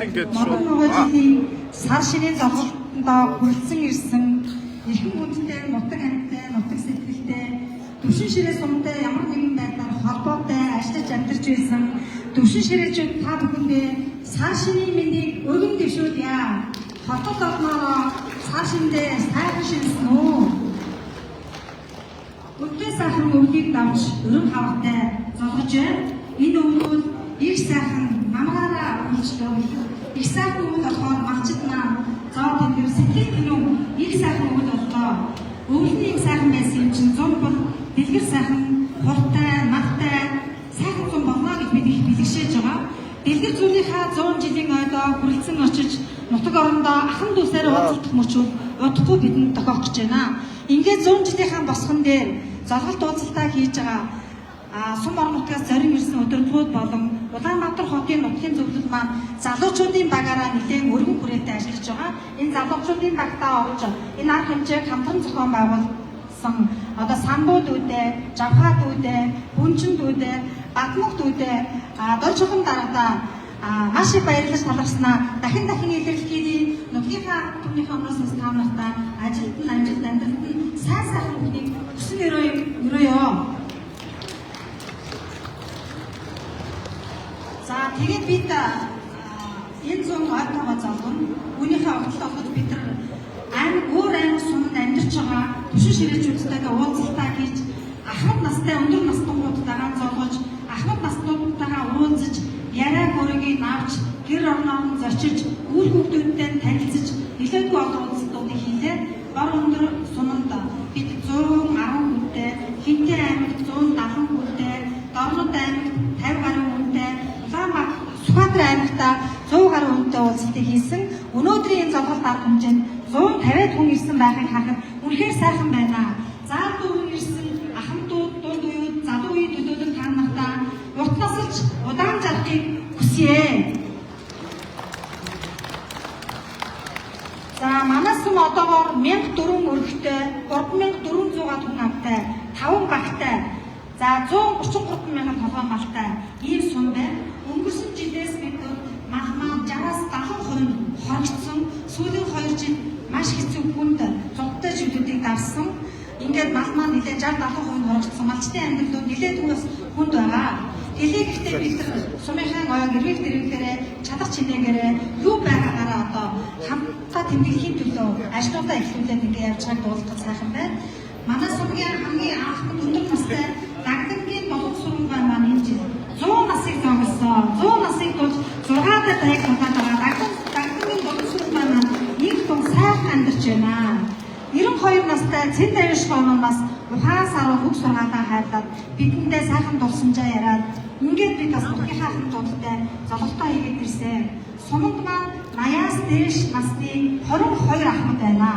Ингээд сар шинийн зовлондоо хүрэлцэн ирсэн эрхэм хүндтэй, нутаг амьттай, нутаг сэтгэлтэй, төвшин ширээ сумтай ямар нэгэн байдлаар холбоотой ажиллаж амьдарч байсан төвшин ширээчүүд та бүхэндээ сар шинийн мэндийг өргөн дэвшүүлье. Хотод орноороо сар шиндээ сайхан шинсэн үү? Өдөө сайхан өвлийг давж өрөм хаваатай золгож энэ өвлүүд их сайхан намгаараа үйлчлэв. Их сайхан өвөл болохоор магчид маань зоо тэнгэр сэтгэл тэнүү их сайхан өвөл боллоо. Өвлний их сайхан байсан юм чинь зам бол дэлгэр сайхан, хуртай, надтай сайхан зам болно гэж бид их бэлгшээж байгаа. Дэлгэр зүүнийхээ 100 жилийн ойдоо хүрэлцэн очиж нутаг орондоо ахан дүүсээр уулзах мөчүүд удахгүй бидэнд тохиох гэж байна. Ингээд 100 жилийнхаа босгон дээр золголт уулзалтаа хийж байгаа сум орон нутгаас зорин ирсэн өдөртгүүд болон Улаанбаатар хотын нутгийн зөвлөл маань залуучуудын багаараа нэлээд өргөн хүрээтэй ажиллаж байгаа. Энэ залуучуудын багтаа орж энэ арга хэмжээг хамтран зохион байгуулсан одоо самбууд үүдээ, жавхаад үүдээ, бүнчин үүдээ, батмах үүдээ дөржихэн дараадаа маш их баярлаж талархснаа дахин илэрхийлээ. Нутгийнхаа түүнийхээ өмнөөс та нартай амжилт амьдралд сайн сайхан бүхнийг хүсэн өрөөё. За тэгээд бид энэ зүүн ойртойгоо залган үүнийхээ огтлол олгож бид нар өөр аймаг суманд амьдарч байгаа төвшин ширээчүүдтэйгээ уулзалтаа хийж ахмад настай өндөр настуудтайгаа золгож ахмад настуудтайгаа уулзаж яриа хөрөгийг авч гэр орноор нь зочиж үр хүүхдүүдтэй танилцаж нэлээдгүй олон уулзалтуудыг хийлээ. Бор өндөр суманд бид 110 хүнтэй, Хинтээ аймагт 170 хүнтэй, Дорнод аймагт 50 гаруй хүнтэй, Сүхбаатар аймагта 100 гаруй хүнтэй уулзалтыг хийсэн. Өнөөдрийн энэ золголт арга хэмжээнд 150 хүн ирсэн байхыг харахад үнэхээр сайхан байна. Заа дүүрэн ирсэн ахмадууд, дунд уюуд, залуу үеийн төлөөлөл та нартай урт насалж удаан жарахыг хүсье. За манай сум одоогоор 1400 өргөтэй, 3400 хүн амтай, 5 багтай, за 133 мянган толгой малтай ийм сум байна. Өнгөрсөн жилээс бид маань 60-аас 70% хоригдсон. Сүүлийн 2 жил маш хэцүү хүнд зовтой жилүүдийг давсан. Ингээд мал маань нэлээд 60-70% хоригдсон. Малчтын амьдралууд нэлээд хүнд байгаа. Хэлээхдээ бид нар сумынхаа гоёг эрвэх дэрвэхээрээ чадах чинээгээрээ юу байгаагаараа одоо хамтдаа тэмдэглэхийн төлөө ажлуудаа эхлүүлээд ингээд явж байгааг дуулах сайхан байна. Манай сумгийн хамгийн анхны өндөр настай Дагдангийн болон сургууль маань энэ жил 100 насыг зогссон. 100 насыг тулж 6 дахь тулаад байгаа. Дагдангийн болон сургууль маань нэг том сайхан амьдарч байна. 92 настай Цэд Авишгоон бас ухаан саруу хөг сургаалаа хайрлаад бидэндээ сайхан дурсамжаа яриад ингээд бид бас нутгийнхаа хамтуудтай золголтоо хийгээд ирсэн. Суманд маань 80-аас дээш насны 22 ахмад байна.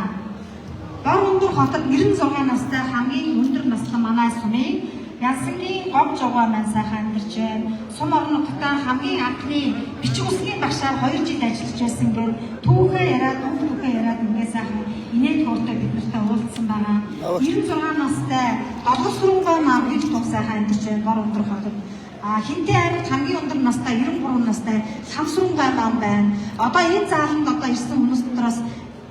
Бор өндөр хотод 96 настай хамгийн өндөр настай манай сумын Янсангийн говь жугаа маань сайхан амьдарч байна. Сум орон нутгад хамгийн анхны бичиг үсгийн багшаар 2 жил ажиллаж байсан гээд түүхээ яриад ингээд сайхан инээд хууртай бид нартай уулзсан байгаа. 96 настай Долгос сургууль маань гэж туг сайхан амьдарч байна. Бор өндөр хотод Хинтээ аймагт хамгийн өндөр настай 93 настай Самсрун маань байна. Одоо энэ зааланд одоо ирсэн хүмүүс дотроос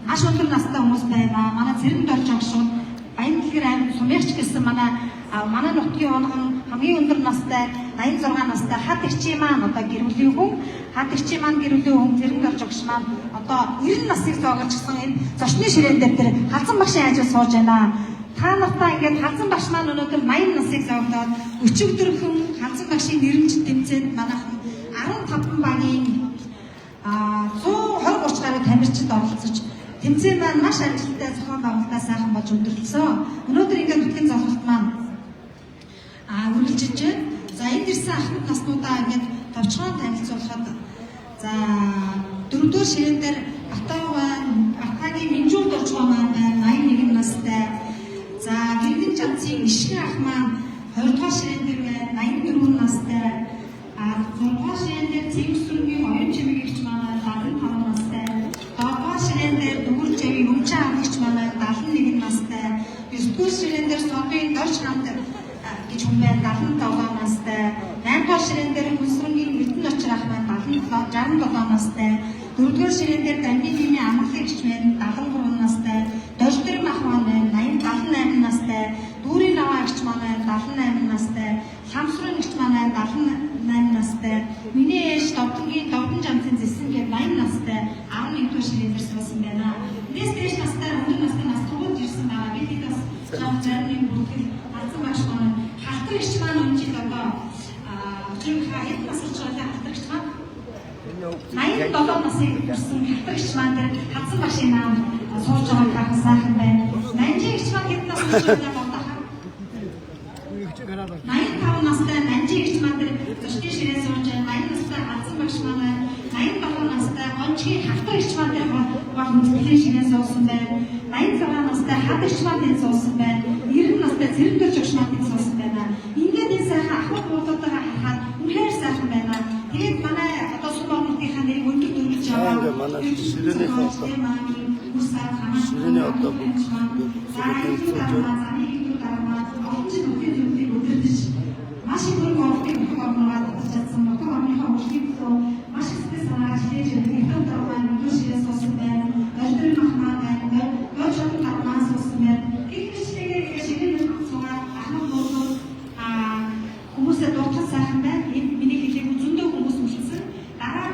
маш өндөр настай хүмүүс байна. Манай Цэрэнд орж огшууд Баяндлэгэр аймаг Сумьягч гэсэн манай нутгийн онгон хамгийн өндөр настай 86 настай Хад Ирчи маань одоо гэрүүлийн хүн. Хад Ирчи маань гэрүүлийн хүн Цэрэнд орж огш маань одоо 90 насыг зоогоочсон энэ зочны ширээн дээр халзан багшийн хажууд сууж байна. Та нартай ингээд халзан багш маань өнөөдөр 80 насыг зоогдоод өчигдөрхөн халзан багшийн нэрмж тэмцээнд манайхан 15 багийн 120-30 гаруй тамирчид оролцож тэмцээн маань маш амжилттай зохион байгуулалтаа сайхан болж өндөрлсөн. Өнөөдөр ингээд нутгийн золголт маань үргэлжлэж байна. За энд ирсэн ахмад наснуудаа ингээд товчхон танилцуулахад за 4-р ширээн дээр Батагийн Минжуун дурчгаа маань байна 81 настай. За Гэрдэн Жанцын Ишгэн ах маань 20-р ширээн дээр байна 84 настай. 6-р ширээн дээр Цэгсүргийн оюун чимэг гэгч маань 75 настай. 7-р ширээн дээр Дүгүр Жавийн Өмчөн амгч маань 71 настай. 9-р ширээн дээр Сонгын Дорч хамт гэж хүн байна 77 настай. 8-р ширээн дээр Хүнсрэнгийн Эрдэнэ Аймагч ах маань 67 настай. 4-р ширээн дээр Дамбин Димийн амгалан гэгч маань 73 настай. Дождэр мах маань 78 настай. Дүүрийн наваа гэгч маань 78 настай. Самсрын гэгч маань 78 настай. Миний ээж Довдонгийн Довдон жамцын зэсэн гээд 80 настай. 11-р ширээн дээр суусан байна. Энэс дээш настай өндөр настай нас тугууд ирсэн байгаа. Бид бас жарны бүртгэл алдсан багш маань халтар гэгч маань өнжил одоо хэд нас болж байгаа халтарч маань 87 насыг хүрсэн халтарч маань дээр хадсан багшийн наам сууж байгааг харах сайхан байна. 80-эгч маань хэд нас болж байгаа бодохоо 85 настай 80-эгч маань дээр төшний ширээ сууж байгаа 80 настай хадсан багш маань 87 настай гончгийн халтарч маань дээр гол хөдөлгөөний ширээ суусан байна. 86 настай хадагч маань дээр суусан байна. 90 настай цэрэгдэрч өгч маань дээр суусан байна. Ингээд энэ сайхан ахмад буудуудаа харахад үнэхээр сайхан байна. Тэгээд манай одоо сумбарнуудынхаа нэрийг өндөр дөрвиж аваа. Ширээний одоо маш их хөрөнгө оруулалтыг хөргөмөөр татчихсан. Мотор орныхоо үйлчлэгчдөө маш их стресс аваад хийж ирсэн дөрвөн өндөр суусан байна. Дөрвөн махмаа байна. Гол татмаа суусан байна. Гэхдээ ширээний суугаад ахмад буудууд хүмүүсээ дуудах сайхан байна. Энэ миний хэлээг зөндөө хүмүүс үлдсэн. Дараа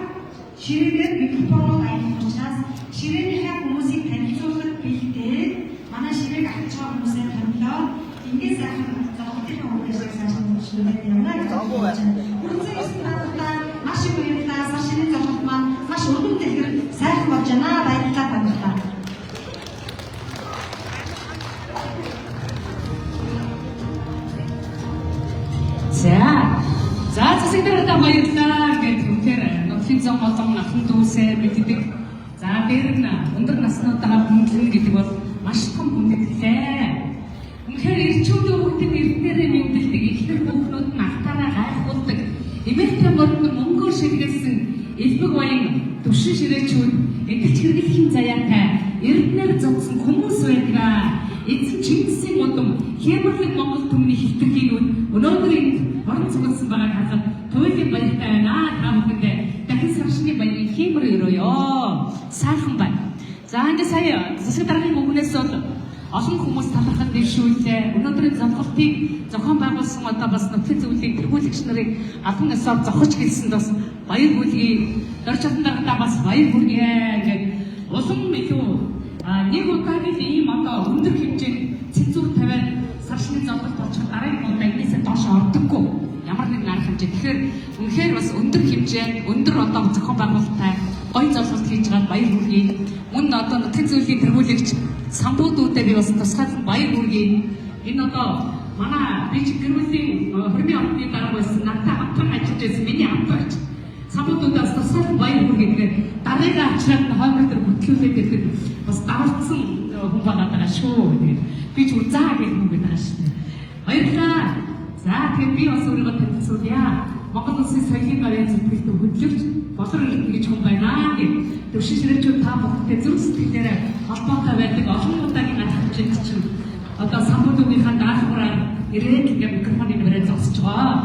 ширээгээр микрофоноор аяах учраас ширээнийхээ хүмүүсийг танилцуулах бэлдээ манай ширээг авч байгаа хүмүүсээ танилцуулаад ингээд сайхан зохицохын үдшийг сайхан үйлчлүүлээд явна гэж бодож байна. Үргэлжлүүлсэн надад маш их баярлалаа. Ширээн зохицолт маань маш өргөн дэлгэр сайхан болж байна. Баярлалаа танилцуулаа. За засагдараа баярлалаа гэж үнээр нотлын зам болон ахын дүүсээ мэддэг. За дээр нь өндөр наснуудаа хүмүүлэн гэдэг бол маш том хүндэтлээ. Үнээр ирчүүдийн хүүхдийн эрдэнэрээ мэддэг ихэнх хүүхнүүд нь ахтараа гайхуулдаг. Эмэгтэй болон мөнгөөр ширгээсэн элбэг баян төвшин ширээчүүд эдгэж хэрэглэхийн заяатай эрдэнэр зодсон хүмүүс байдаг. Эзэн Чингисийн удам Хямралын Монгол түмний хэтэрхийгүүд өнөөдрийн орон цугласан байгааг харахад туйлын баяртай байна. Та бүхэндээ дахин саршны баярын хэмэр өрөөё. Сайхан байна. За ингэ сая засаг даргын бүгнээс бол олон хүмүүс талархан дэвшүүлээ. Өнөөдрийн зохиолтыг зохион байгуулсан одоо бас нөхцөл зөвлөлийн тэргүүлэгч нарыг албан ёсоор зохиж хэлсэнд бас баяр хүргэе. Дорж чадсан дараатай бас баяр хүргэе гэж улам илүү нэг удаагийн ийм одоо өндөр хэмжээнд цензур тавиад саршны зовлон болчих дараагийн удаа энэсээ доош ордоггүй. Ямар нэгэн арга хэмжээ. Тэгэхээр үнэхээр бас өндөр хэмжээнд өндөр одоо зохион байгуулалттай гоё зовлонт хийж байгаа баяр хүргэе. Мөн одоо нутгийн зөвлөлийн тэргүүлэгч самбуудуудад би бас тусгайлан баяр хүргэе. Энэ одоо манай би гэр бүлийн хөрмийн орны дарга байсан надтай хамтран ажиллаж байсан миний хамтрагч самбуудаас тусгайлан баяр хүргэе. Тэгэхээр дараагийн авчраад хоймор төр бүтлүүлээд ирэхэд бас давалцсан хүн байгаа шүү. Тэгээд би ч заа гэх юм байна шүү. Баярлалаа. За тэгээд би бас өөрийгөө танилцуулъя. Монгол Улсын соёлын гавьяа зөвлөлтөд хөтлөгч болор гэж хүн байна гэх төвшин ширээчүүд та бүхэндээ зүрх сэтгэлээрээ холбоотой байдаг олон удаагийн арга хэмжээнд чинь одоо самбуудынхаа даалгавраар ирээд ингээ микрофоны нэрээр зогсож байгаа.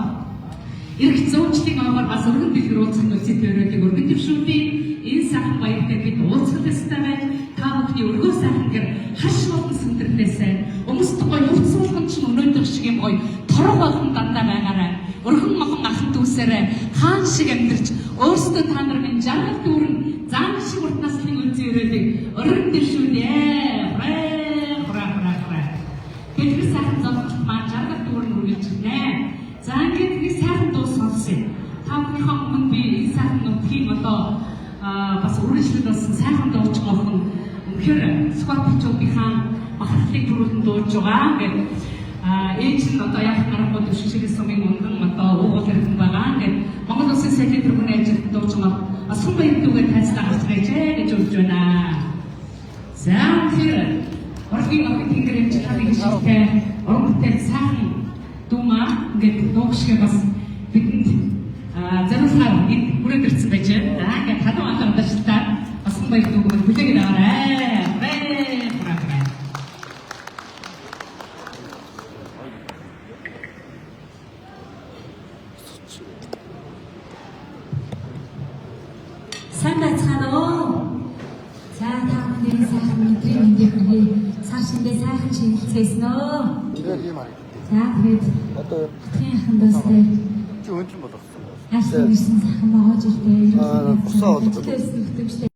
Ирэх зөөнчлийн аваар бас өргөн дэлгэр уулзах нөхцөл төрөлийг өргөн дэвшүүлээ. Энэ сайхан баяртай бид уулзах ёстой байж та бүхний өргөө сайхангаар хаш болон сүндэрлээсээ өмсдөг гоё хувцсуулган чинь өнөөдөр шиг юм гоё торог болгон дандаа байгаарай. Өргөн могон ахын дүүсээрээ хаан шиг амьдарч өөрсдөө та нар минь жаргал дүүрэн зам шиг урт наслын үнцэн өрөөлийг өргөн дэвшүүлээ. Бидний сайхан зовлт маань жаргал дүүрэн үргэлж байна. За ингээд нэг сайхан дуу сонсъё. Та бүхнийхээ өмнө би энэ сайхан нутгийн одоо бас үргэлжлэл болсон сайхан дууч гохон үнэхээр скватчуудынхаа махарлыг төрүүлэн дууж байгаа. Ингээд ээж нь одоо яг гарахгүй төвшиншгийн сумын унган одоо уугуул ирсэн байгаа. Ингээд Монгол Улсын соёлын тэргүүний ажилд дууж байгаа сүм баяр дүүгээ тайлбар гаргажээ гэж үзэж байна. За тэр оргийн охин тэнгэр хэмжээний хичээлтэй уран бүтээл сайхан дүүмаа ингээд дуугшгээ бас бидэнд зориулсаар хүрээд ирсэн байж байна. За ингээд халуун анхааралтай бас сүм баяр дүүгээ хүлээгэн аваарай. сайхан өдрийн мэндийг хүргэе. Сар шингээ сайхан шинэлцгээсэн өө. За тэгээд одоо тхийн хандастай чи өндөр болгосон. хайсан гэрсэн сайхан байгаа ч үлдээ. Бусаа болгох. Тэсвэртэй.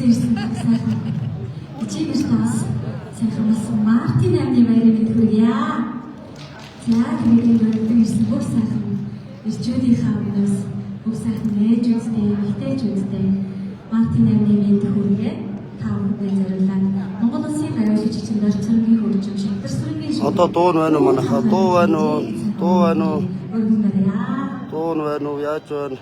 Ирсэн сайхан. Ичигэр тас сайхан болсон Мартин амны баярыг хүргье. За тэгээд энэ ирсэн бүх сайхан ирчүүдийнхээ өмнөөс бүх сайхан ээж үзтэй, ихтэйч үзтэй Мартин амны мэд хүргье. Та бүхэнд зориулаад Монгол Улсын гавьяа жижигчэнд орцонгийн хөгжим шигтэр сүргийн Одоо дуу байна уу манайха? Дуу байна уу? Дуу байна уу? өргөнөөрэй. Дуу байна уу? Яаж байна?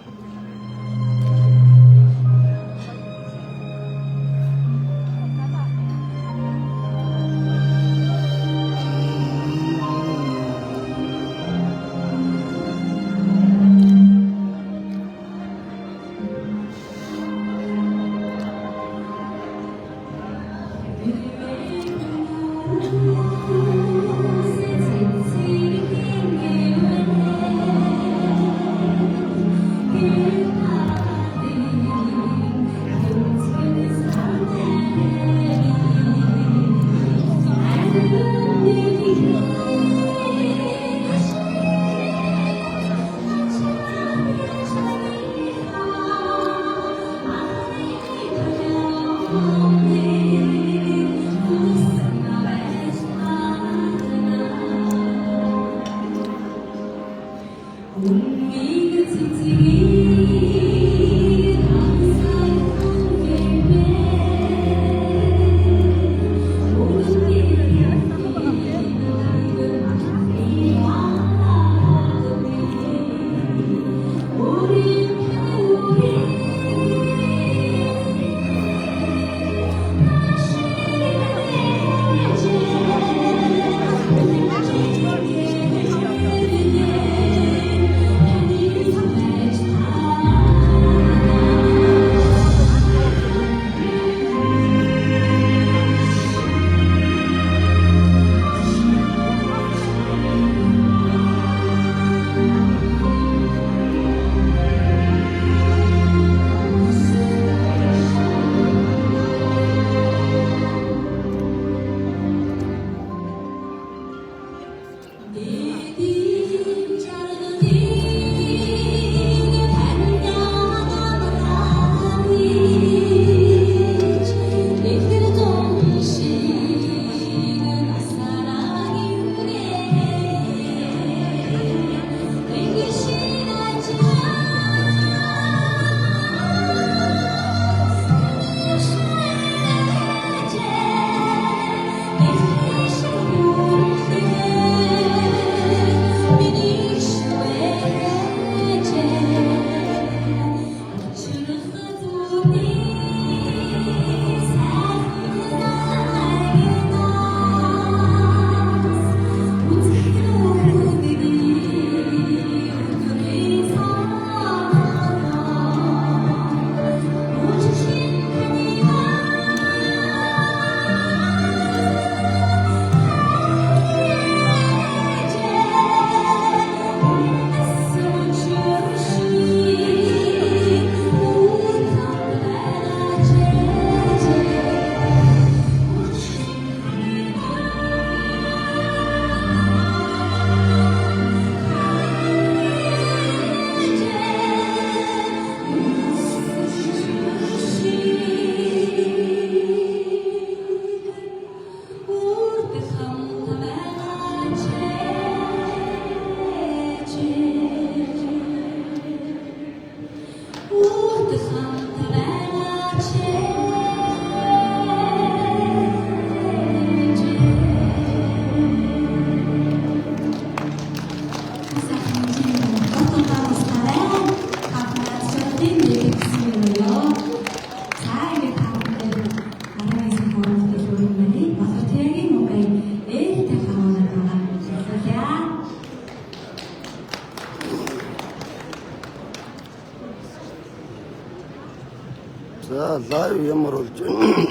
За лайв ямар болж байна.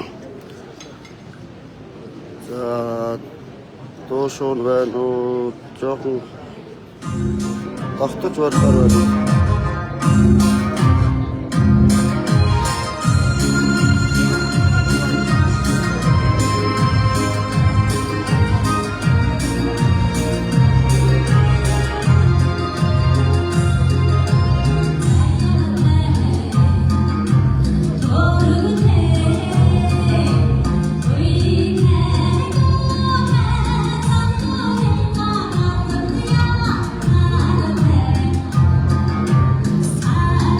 За доошоо байна уу? Жохон тогтож байна. I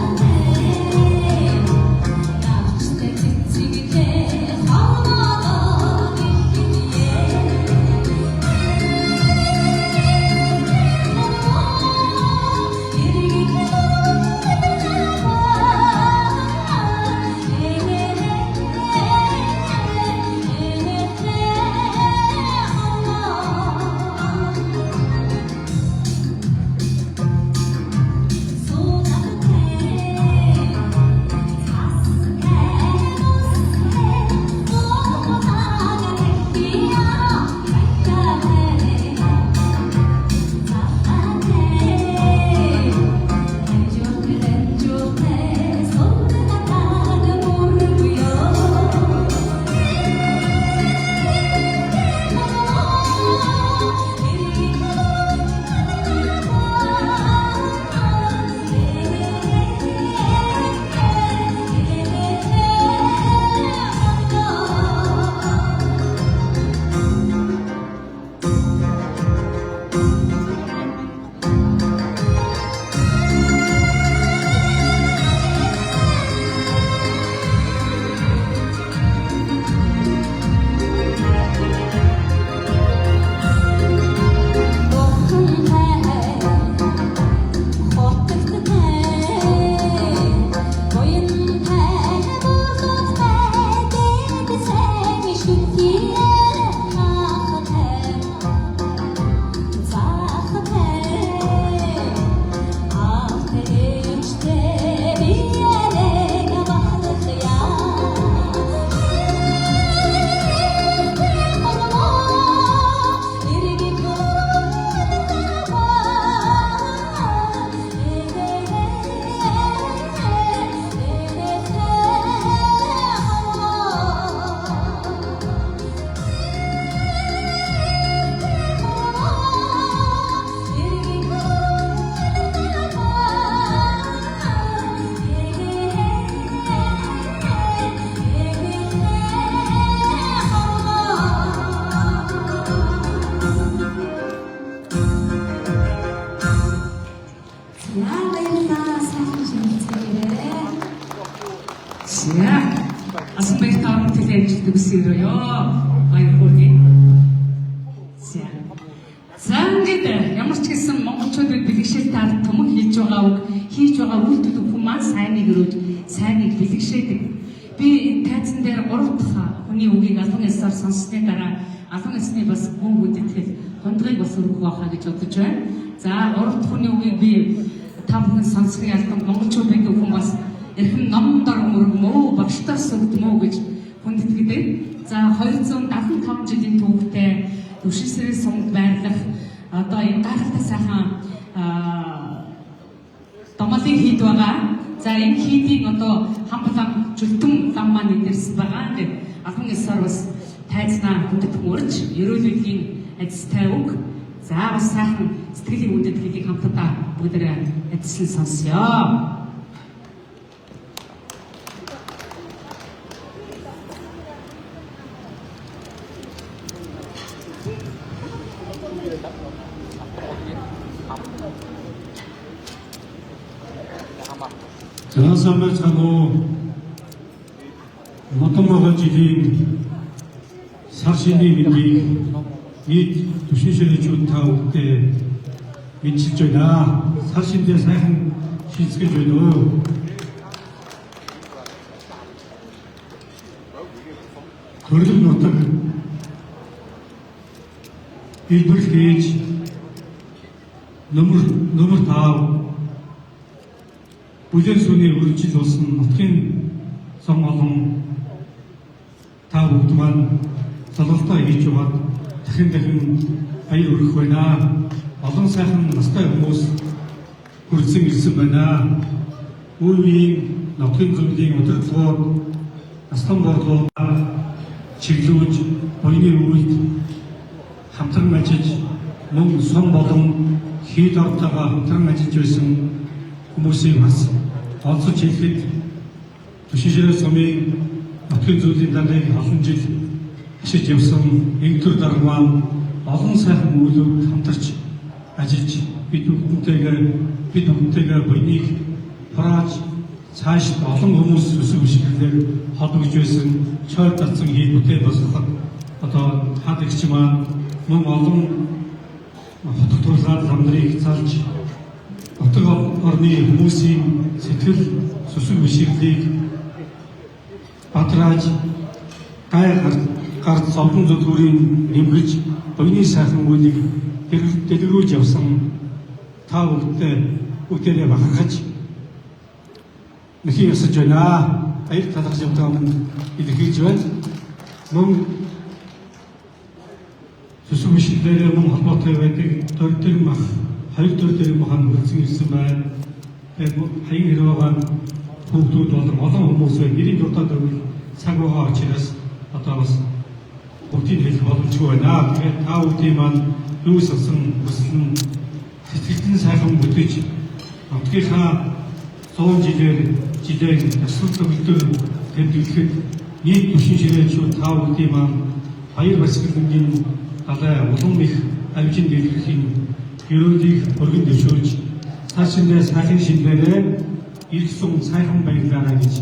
За баярлалаа. Сайхан шинжилгээг. За асан баяртайгаар төлөөлж өгсөөрөө. Баяр хүргэе. За ингээд ямар ч гэсэн монголчуудад бэлгшээлтэй ард түмэн хийж байгаа үйлдэл хүн маань сайныг өрөөж сайныг бэлгшээдэг. Би тайзан дээр 3 дахь хүний үгийг албан ёсоор сонссны дараа албан ёсны бас гүн гүндэтгэл хондгыг бас өргөх байхаа гэж бодож байна. За 3 дахь хүний үгийг би та бүхэн сонсхийг ялдан монголчуудын хүн бас эрхэм ном дор мөргмөө багштаа сүрдмөө гэж хүндэтгдэг. За 275 жилийн түүхтэй Түшинсрийн сумд байрлах одоо энэ гайхалтай сайхан домолын хийд байгаа. За энэ хийдийн одоо хамблан жүлтэн лам маань эдэрсэн байгаа. Тэгээд албан ёсоор бас тайзнаа хүндэт мөрж ерөөл үеийн ажистай үг. За бас сайхан сэтгэлийн хүндэтгэлийг хамтдаа бүгдээ ажиллан сонсъё. Жанасамбай цануу Мотомогоо жилийн сар шинийн мэндийг нийт түшиншрээчүүд та бүхэнд мэдчилж байна. Сар шиндээ сайхан шийдсгэж байна уу? Төрөлх нутаг хэлбэр хийж номер 5 бүлээн сүний үржил болсон нутгийн сон олон та бүгд маань залгалтаа хийж яваад дахин баяр хүргэх байна. Олон сайхан настай хүмүүс хүрсэн ирсэн байна. Үеийн нутгийн зөвлөлийн удирдлагууд настан борлуулалт чиглүүлж буйны үед хамтран ажиллаж мөн сон болон хийд ортойгоо хамтран ажиллаж байсан хүмүүсийг бас онцолж хэлэхэд Түшиншрээ сумын нутгийн зөвлөлийн даргыг олон жил ашиж явсан энэ төр дарга маань олон сайхан үйлүүд хамтарч ажиллаж бид бүхэнтэйгээ буйныг хурааж цааш олон хүмүүс өсөг бишгэлээр холбогдож байсан чойр татсан хийд бүтээл болгоход одоо хадагч маань мөн олон хотготуулаад ламдрыг залж нутаг орны хүмүүсийн сэтгэл сүсэг бишгэлийг батрааж гард зовлон зүдгүүрийн нэмгэж буйны сайхан үйлийг дэлгэрүүлж явсан та бүгдээ бахархаж нэхий ёсож байна. Баяр талархаж явдаг юм илэрхийлж байна. Мөн сүсэг бишгэлээр мөн холбоотой байдаг төрдөр мах хоёр төрдөр махан хүрсэн ирсэн байна. Хаян хэрвээ хүүхдүүд болон олон хүмүүс нэрийн дуртад цаг байгаа учраас одоо бас бүгдийг хэлэх боломжгүй байна. Тэгээд та бүхэн маань юу сонсон хүсэлн сэтгэлдэн сайхан бүтэж нутгийнхаа 100 жилээр ясвал төгөлдөр тэмдэглэхэд нийт түшиншрээчүүд та бүхэн маань баяр баясгалангийн далай улам их авижин дэлгэрхийн ерөөлийг өргөн дэвшүүлж цаашдаа сайхан шинээрээ ирсэн сайхан баярлалаа гэж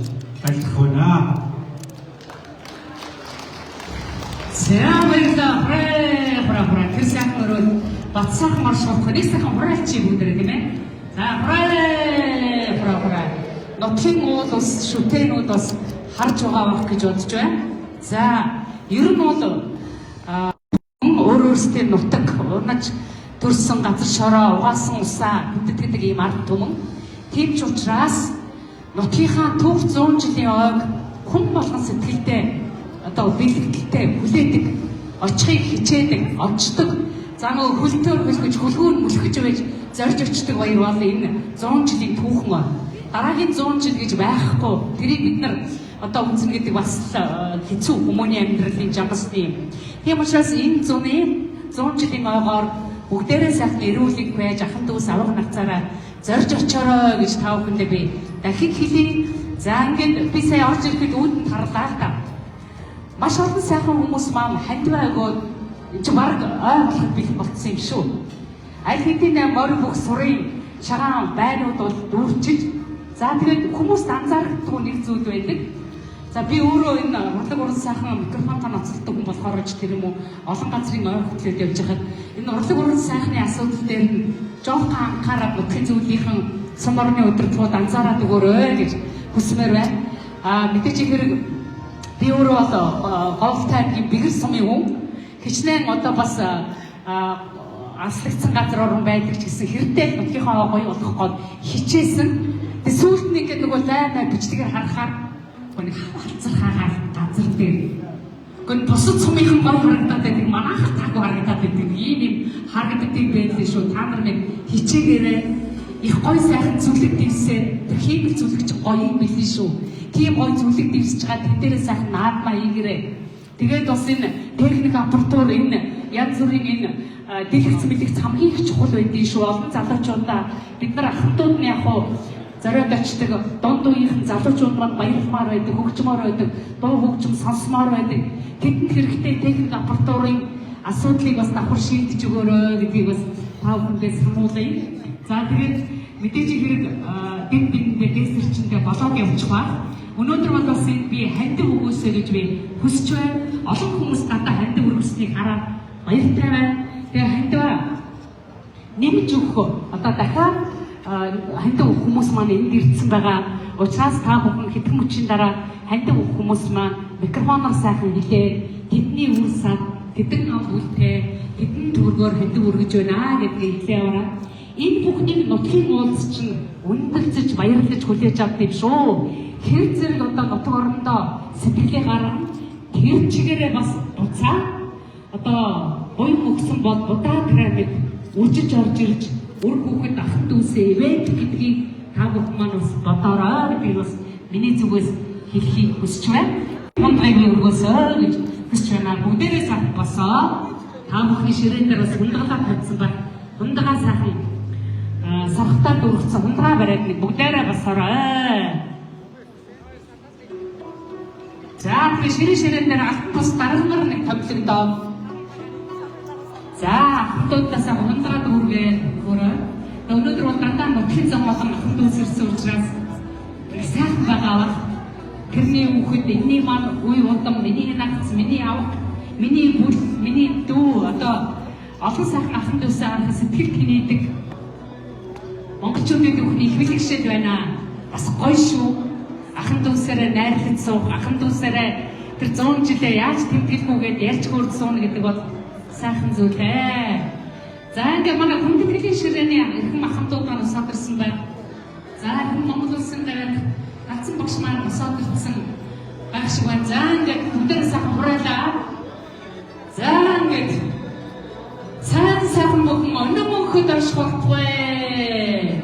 айлтгах байна. За баярлалаа. Тэр сайхан өрөөл батсаахан маршрут хоньсайхан хураалчи бүгдээ тийм ээ. За нутгийн уул ус шүтэнүүд бас харж байгаа байх гэж бодож байна. За ер нь бол өөрөөсөө нутаг унаж төрсэн газар шороо угаасан усаа хүндэтгдэг ийм ард түмэн. Тийм ч учраас нутгийнхаа түүх 100 жилийн ойг хүн болгон сэтгэлдээ одоо бэлгэлтэй хүлээдэг, очихыг хичээдэг, очдог. За нөгөө хөлтөөр хөлгөж хөлгүүр мөлхөж байж зорж очдог баяр бол энэ 100 жилийн түүхэн ба. Дараагийн 100 жил гэж байхгүй. Тэрийг бид нар одоо үзнэ гэдэг бас хэцүү хүмүүний амьдралын жамбасны юм. Тийм учраас энэ 100 жилийн ойгоор бүгдээрээ сайхан эрүүлэг байж ахын дүүс авах нацаараа зорж очоорой гэж та бүхэндээ би дахин хэлье. За ингээд би сая орж ирэхэд үүдэн тарлаа л да. Маш олон сайхан хүмүүс маань хандиваа өгөөд чи баг ойлгох бих болцсон юм шүү. Аль хэдийн морь бүх сурын шагаан байрууд бол дүүрчиж за тэгээд хүмүүст анзаарахгүй нэг зүйл байдаг. За би өөрөө энэ урлаг уран сайхан микрофонтой ноцолдог хүн болохоор ч тэр юм уу олон газрын ой хөтлөд явж байхад энэ урлаг уран сайхны асуудал дээр нь жоохон анхаарал бүтгэн зүйлийнхэн сум орны удирдлагууд анзаараад өгөөрэй гэж хүсмээр байна. Мэдээж хэрэг би өөрөө бол голтайгийн бэгэр сумын хүн хичнээн одоо бас аслагдсан газар орон байдаг ч гэсэн хэрдээ нутгийнхаа гоё болох гээд хичээсэн. Тэг сүүлд нь ингээд нөгөө зайнаа бичлэгээр харахаар нэг халцрахаа газар дээр гэн бусад сумынхан гоё харагдаад байдаг манайх таагүй харагдаад байдаг ийм харагддаг байлээ шүү. Та нар нэг хичээгээрээ их гоё сайхан зүлэг дивсээ тэр хийх зүлэг чи гоё юм билээ шүү. Тийм гоё зүлэг дивсэж байгаа тэн дээрээ сайхан наадмаа ийгэрээ. Тэгээд бас энэ техник аппаратур энэ янз бүрийн энэ дэлгэц мэлгэц хамгийн их чухал байдгийг шүү. Олон залуучуудаа бид нар ахмадууд нь яг хуу зориод очдаг дунд үеийнхэн залуучууд маань баярлмаар байдаг, хөгжмөр байдаг, дуу хөгжим сонсмоор байдаг. Тэдэнд хэрэгтэй техник аппаратурын асуудлыг бас давхар шийдэж өгөөрэй гэдгийг бас та бүхэндээ сануулъя. За тэгээд мэдээж хэрэг дэд бидэндээ дэсэрчэндээ болоод явчих ба. Өнөөдөр бас би хандив өгөөсэй гэж би хүсэж байна. Олон хүмүүс надад хандив өргөснийг хараад баяртай байна. Тэгээ хандиваа нэмж өгөх одоо дахиад хандив өгөх хүмүүс маань энд ирсэн байгаа. Учраас та бүхэн хэдэн мөчийн дараа хандив өгөх хүмүүс маань микрофоноор сайхан хэлээд тэдний үрсад тэдэн ам үлтэй тэдэн төгрөгөөр хандив өргөж байна гэдгийг хэлээ аваа. Энэ бүхнийг нутгийн уулс чинь үнэлцэж баярлаж хүлээж авдаг юм шүү. Тэр зэрэг одоо нутаг орондоо сэтгэлээ гарган тэр чигээрээ бас буцаа одоо буй өгсөн бол будаа пирамид үржиж орж ирж үр хүүхэд ахын дүүсээ ивент гэдгийг та бүхэн маань бас бодоорой би бас миний зүгээс хэлхийг хүсэж байна. Монголын өргөөсөө гэж хүсэж байна. Бүгдээрээ сайхан босоо та бүхний ширээн дээр бас хундагалаа тавьсан байна. Хундагаа сайхан сархтаа дүүрсэн хундагаа бариад нэг бүгдээрээ босоорой. За би ширээн дээр алтан бус дарамар нэг тавьлагдаа. За хамтуудаас хундагаа дүүргээд өөрөө өнөөдөр бол дандаа нутгийн зам болон ахын дүүс ирсэн учраас сайхан байгаа. Тэрний хүүхэд энэний маань үе удам миний нагц миний авах миний бүл миний дүү одоо олон сайхан ахын дүүсээ харах сэтгэл тэнийдэг монголчуудын бүхний их бэлгшээд байна. Бас гоё шүү. Ахын дүүсээрээ найрлаж суух, ахын дүүсээрээ тэр 100 жилээ яаж тэмдэглэхүүгээд ярьж хөрд суuna гэдэг бол сайхан зүйл ээ. За ингээ манай хүндэтгэлийн ширээний эрхэм ахмадууд маань усаад ирсэн байна. За энэ Монгол улсын гараад нацсан багш маань усаад ирсэн байх шиг байна. За ингээ бүгдээ сайхан хураалаа. За ингээ сайхан бүхэн өнөө мөнхөд орших болтугай.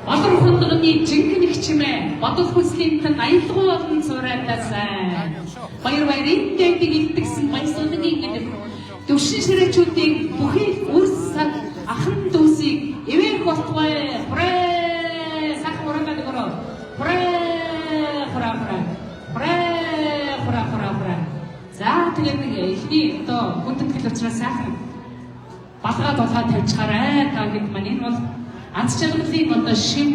Бодор хундагны жинхэнэ их чимээ бодол хүслийн тань аялгуу болон цуурайтаасай. Баяр баярын илтгэсэн баясуудын ингээд төвшин ширээчүүдийн бүхий үрс сад ахын дүүсийг эвээх болтугай. Хүрээ сайхан хураалаа гөрөө. Хүрээ. За тэгээд нэг ихний одоо хүндэтгэл учраас сайхан балгаад болгоод тавьчихаарай. Та хэд маань энэ бол аз жаргалын одоо шим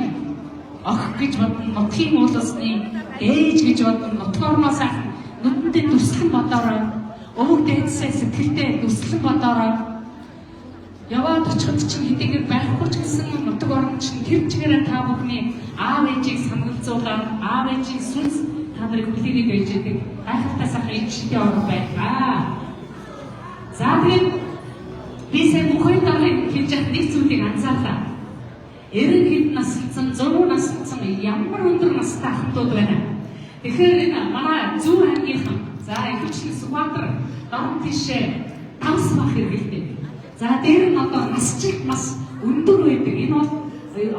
охих гэж бодно, нутгийн уулсны ээж гэж бодно, нутгаарноо сайхан нүдэндээ дүрслэн бодоорой. Өвөг дээдсээ сэтгэлдээ дүрслэн бодоорой. Яваад очиход чинь хэдийгээр байхгүй ч гэсэн нутаг орн чинь тэр чигээрээ та бүхний аав ээжийг санагцуулаад аав ээжийн сүнс та нарыг хүлээгээд байж байгаа. Гайхалтай сайхан ээлжтэй орн байлаа. За тэгээд би сая бүхэн дарыг хийж яах нэг зүйлийг анзаарлаа. 90 хэд наслсан, 100 наслсан ямар өндөр настай ахмадууд байна. Тэгэхээр энэ манай зүүн аймгийнхан за ихэвчлэн Сүхбаатар дорн тишээ давс бах хэрэгтэй. За дээр нь одоо насчих нас өндөр байдаг. Энэ бол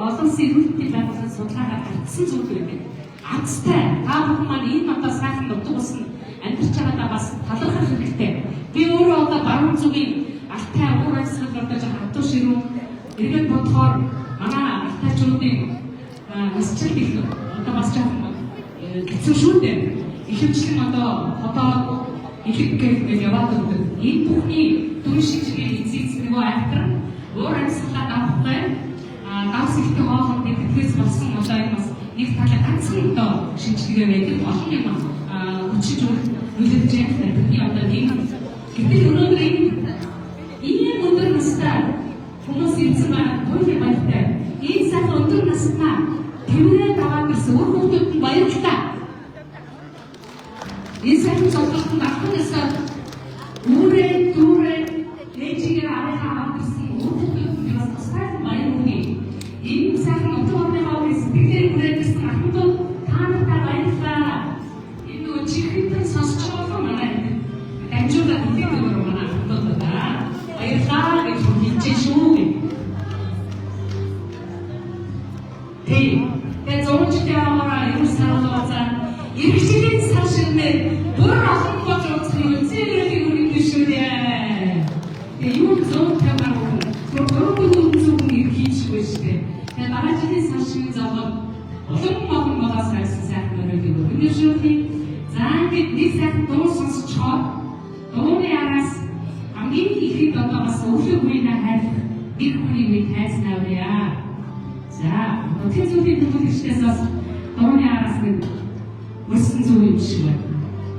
олон улсын эрүүл байгууллагын судалгаагаар гаргасан зүйл байдаг. Азтай та бүхэн маань энэ одоо сайхан нутаг ус нь амьдарч байгаадаа бас талархах хэрэгтэй. Би өөрөө одоо баруун зүгийн алтай уур амьсгал одоо жоо хатуу ширүү эргээд бодохоор манай алтайчуудын насчил их одоо бас жоохон хэцүү шүү дээ. Ихэвчлэн одоо хотоо ихэг гэх яваад байдаг. Энэ бүхний дүн шиг эцэг нөгөө актер уур амьсгалаа давхтай гавс ихтэй хоолой тэтгэс болсон одоо энэ бас нэг талаа ганцхан одоо шинжилгээ байдаг олон юм хүчиж үлдэж байгаа бидний одоо нэг гэтэл өнөөдөр ийм өндөр настай хүмүүс ирсэн байна түүний баяртай ийм сайхан өндөр настай тэрээр даваад ирсэн өөр хүмүүст баярлалаа. Энэ сайхан цогцолтод ахнасаа үрээ дүүрээ ээжигээ арайхаа аваад ирсэн өөр хүмүүст бас сайхан баяр өгье. Энэ сайхан өндөр орны хаврын сэтгэлээр хүрээдсэн ахнууд таанартай баярлалаа. Энэ чихэнтэн сонсч байгаа манай дамжуулаад хэлдэг юм манай ахнууд баярлалаа гэж хэлж шүү. Тэгээ зурчтай аваараа юу санаалаа иргэжлийн сашинээ бүр олон болж үзэх юм зэвэрийн үнэтэй шүү дээ. Тэгээ юу зурчтай байгаа юм зөвхөн иргэжгүй шүү дээ. Тэгээ дараагийн сашин зовоод олон багаас хайсан сайхан өрөөг юм. Энэ шүү дээ. За ингээд нэг сайхан дуу сонсчоод дууны араас хамгийн ихэд одоо бас өглөө үеийн хайр нэг хүний үед хайснаа үрээ. За, тэр зүйлийн төлөвлөгчдөөс бас дууны араас нэг өрсөн зүйл юм шиг байна.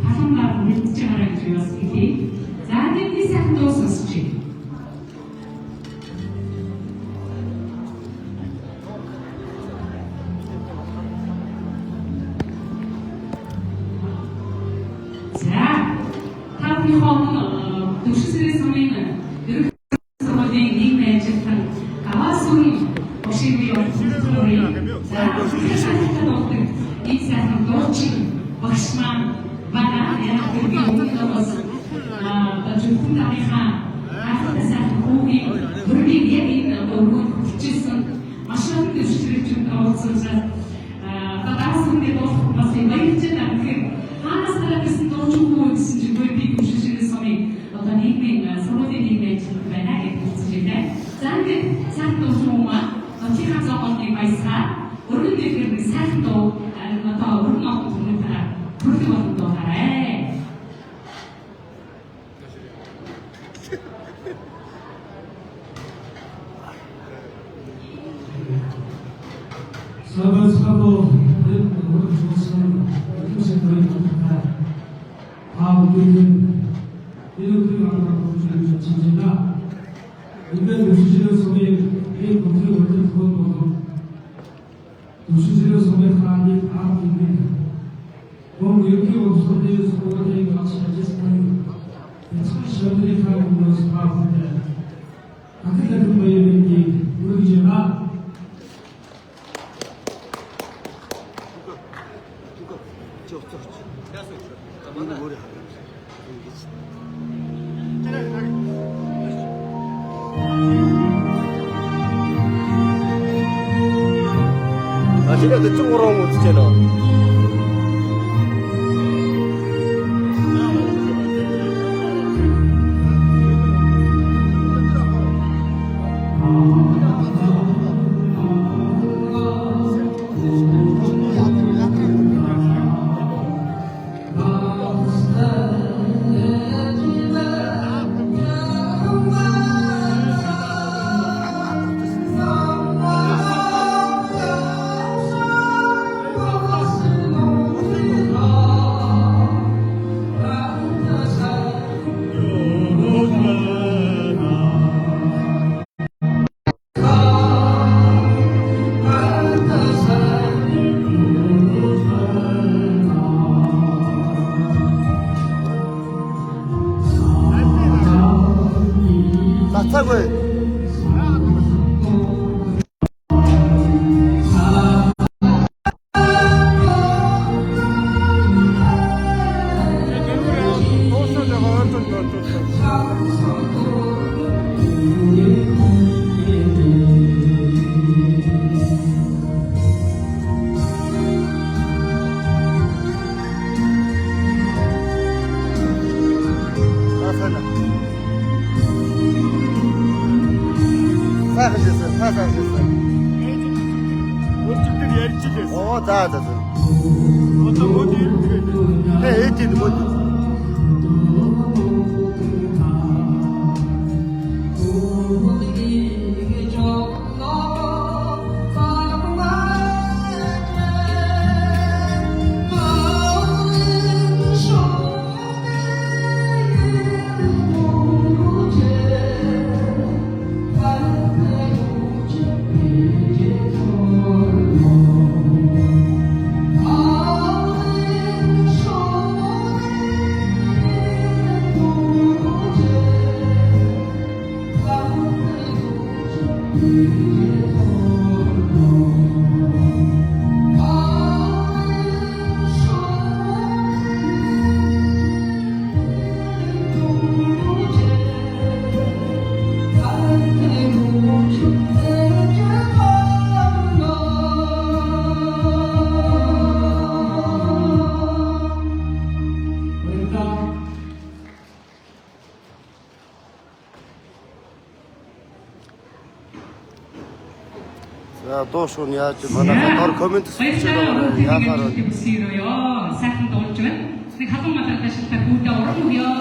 Талангаар мэдж байгаараа гэж бас хэлье. За, бидний сайхан дуу сонсчих. За, та бүхэн төвшсэрийн сумын ерөнхий сургуулийн нийгмийн ажилтан Гавасүрийн Ошигийн за энэ сайхан дуучин багш маань манай яг өөрөөс зөвхөн тарихаа ахтасаа хүүгийн бүрийн яг энэ өргөнд хүчилсэн маш их дэвшрэгчүүд оролцсон Гавасүрийн дууч бас баярч байгаа гэхээр ханаас талаас дуучин гэсэн чинь би төвшсэрийн сумын одоо нийгмийн сургуулийн нийгмийн ажилтан байна гэж хэлсэн байна. За ингээд сайхан дуучин маань Чихэн зовооныг баясгаа өргөн дэвгэр нэг сайхан дуу одоо өргөн огт хүмүүстээ бүрдэх болон дуу хараа. Сабасхамо өргөн жуулсан хүмүүсийн төрөлхтөнд аавдын ирүүл аваад үзэж чижина. Ингээд өшөжлөө сумын ийм бүхний өргөн хөл өшөжлөө сумын хааны аавдын Бом юуки усудын сургуулийн ачаалтсан эцэг хамаас аавдын академик баярыг үргэлжлэна. 제가 그쪽으로 오면 어떡하나. 사고에 사사셨어요. 원칙들이 LG겠어. 다. 어떤 어디 LG가 네, LG는 뭐지? дуу шуун яаж манайхаа дор коммент баярлалаа. яагаар Үсгийрөө. Сайхан дуулж байна. Нэг халуун матартай шилтэ бүгд уран өгөө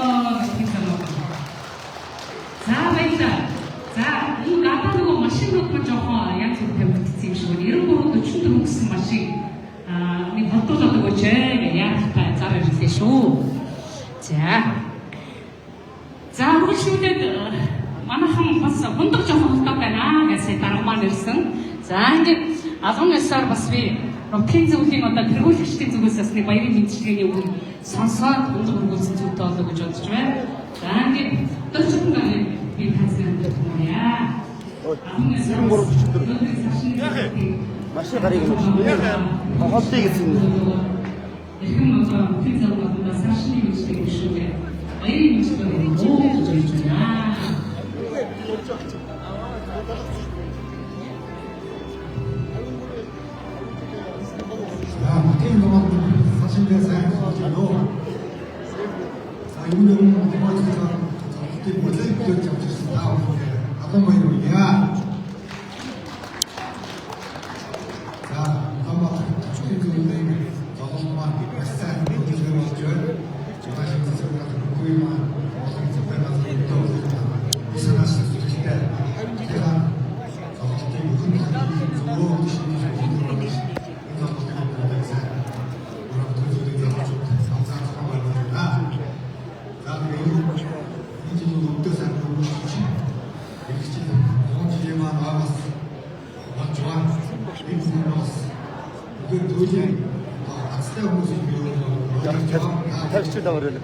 гэж хэлсэн. За баярлалаа. За энэ гадаа нөгөө машин руу жоохон янз бүр тавигдсан юм шиг байна. 93 44 гэсэн машин нэг хотолоод өгөөч гэж яах вэ? Зар ирлээ шүү. За үргэлжлүүлээд манайхан бас хундаг жоохон хөлтэй байна гэсэн дарга маань ирсэн. За ингээд алган ёсоор бас би Ромтын зөвлөлийн одоо тэргүүлэгчдийн зүгээс бас нэг баярын мэдчилгээний үг сонсоод хундаг өргүүлсэн зүйтэй болоо гэж бодож байна. За ингээд дөрөвчөн гане би таньсан юмяа. машин гарыг юм шиг. Хоолтыг гэсэн. Эрхэм одоо Ромтын зөвлөлд сашны мэдчилгээ шүү. Баярын мэдчилгээ гэж байна. тийм гомд сашингээ сайн болоо. Аюулгүй демократик тийм бүлэглэж явчихсан таа. Одоо баярлалаа. За, хамаа чөлөөний золоммаа гэсэн бүлэглэж болж байна. Жишээ нь зөвхөн үгүй маань олон зөвхөн тоо. Исанаас зүйлтэй. Тэгэхээр золомтын бүхэн зөвөө тийм Тавьчих даваар л.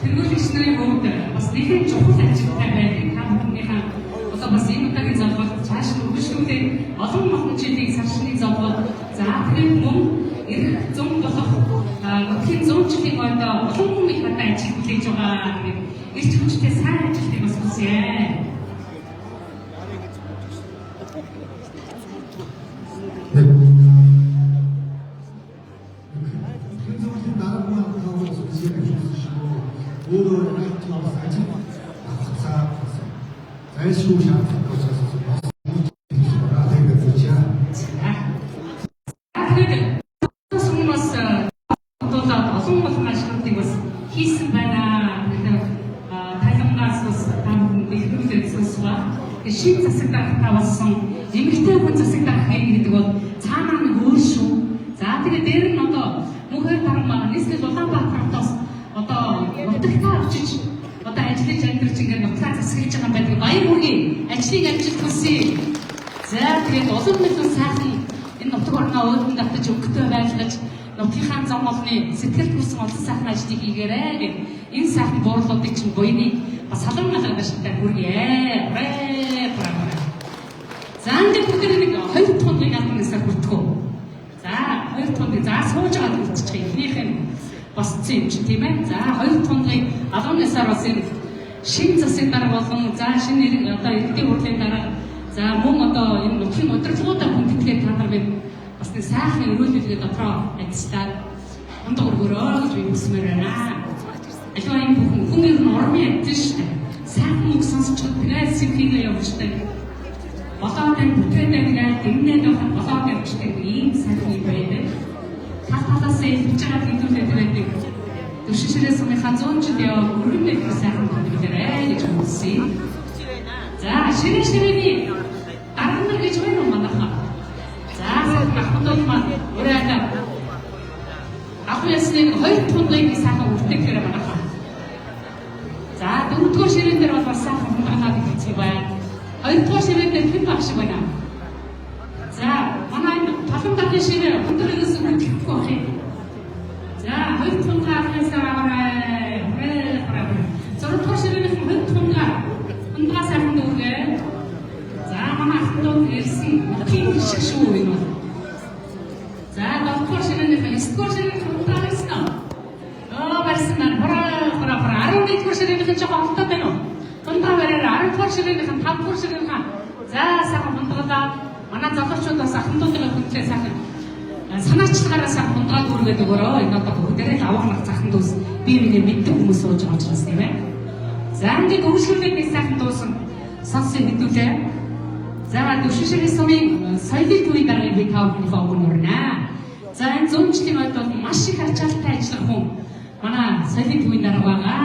тэргүүлэгчний хувьд бас нэгэн чухал ажилтай байдаг. Та бүхнийхээ одоо бас энэ удаагийн залгуулт цааш нь үргэлжлүүлээ олон олон жилийн саршны залгуулт за тэгээд мөн ирэх 100 болох нутгийн 100 жилийн ойд олон хүмүүс хата ажил хүлээж байгаа гэдэг эрч хүчтэй сайн ажилтныг бас хүсье. Шин засагтай тавсан эмэгтэй хүн засагтай гэдэг бол цаанаа нэг өөр шүү. За тэгээд дээр нь одоо мөнхөр тармаа нийслэл Улаанбаатараас одоо нутагтаа очиж одоо ажиллаж амьдрч ингээд нутгаа засаглаж байгаа байдаг. Баяр хүргэе. Ажлыг амжилт хүсье. За тэгээд олон нийтийн сайхан энэ нутаг орноо өөдөн давтаж өнгөтэй байлгаж нутгийнхаа зам олны сэтгэл хүссэн олон сайхан ажлыг хийгээрэй гэх энэ сайхан буурлуудыг чинь буйныг бас салан малгадаштай хүргэе. За энэ бүгд нэг 2 тоног амнасаар бүртгэв. За 2 тоног за сууж байгаа үлдчих. Эхнийх нь босцсон юм чи тийм ээ. За 2 тоног алуунасаар бас энэ шин засаг дараа болон за шинэ одоо иргэдийн хурлын дараа за мөн одоо энэ нутгийн удирдлагуудаа хүндэтгэхэд та нар бас нэг сайхан өрөөлөлгөө дотроо ажиллаад хундаг өргөрөө гэж би хүсмээр байна. Аливаа энэ бүхэн хүн ер нь урмын адил шүү дээ. Сайхан үг сонсч тэгээд сэтгэлээ явуулдаг. Болоотой бүтээдэг нэг дэмнээд байгаа болоотой бичдэг ийм сайхан юм байдаг. Талаас нь хийж байгаа хэдүүлээд байдаг. Төшөшрээс өмнө 100 жил яваа өргөн байдаг сайхан бүлэгээрээ гэж хүсье. За ширээ-ширээний дарамт гэж байна уу манайхаа? За ахмадууд маань урайгаа ахмадсын 2 тоног сайхан үртэйгээр манайхаа. За дөрөвдүгээр ширээн дээр бол сайхан хунданаад хэлцээ байна. 2-р ширээ дээр хэн багш байна? За манай талан талын ширээ өндөрөөс үлдэхгүй байх юм. За 2 тоног авахсаар аваарай. 6-р ширээ дээр 2 тоног ундгаа сайхан дүүгээ. За манай ахмадууд ирсэн тийм шиг шүү юм. За 7-р ширээ дээр 9-р ширээ дугаар ширээний жоохон холтоод байна уу? Дундаа бариараа 10 дугаар ширээний 5 дугаар ширээний за сайхан хундагалаа манай залуучууд бас ахмадуудын хүндлээ сайхан санаачлагаараа сайхан хундагаад үргээд өгөөрөө. Энэ одоо бүгдээрээ л авах захын дүүс би миний мэддэг хүмүүс сууж байгаа учраас тийм ээ. За ингээд өгшлүүлээд нэг сайхан дуусан сонссон хэдүүлээ. За дүүшшгийн сумын соёлын төвийн дараагийн би тавхны фогнорна. За энэ зүүнчлийн үед бол маш их ачаалттай ажиллах хүн манай соёлын төвийн дараа байгаа.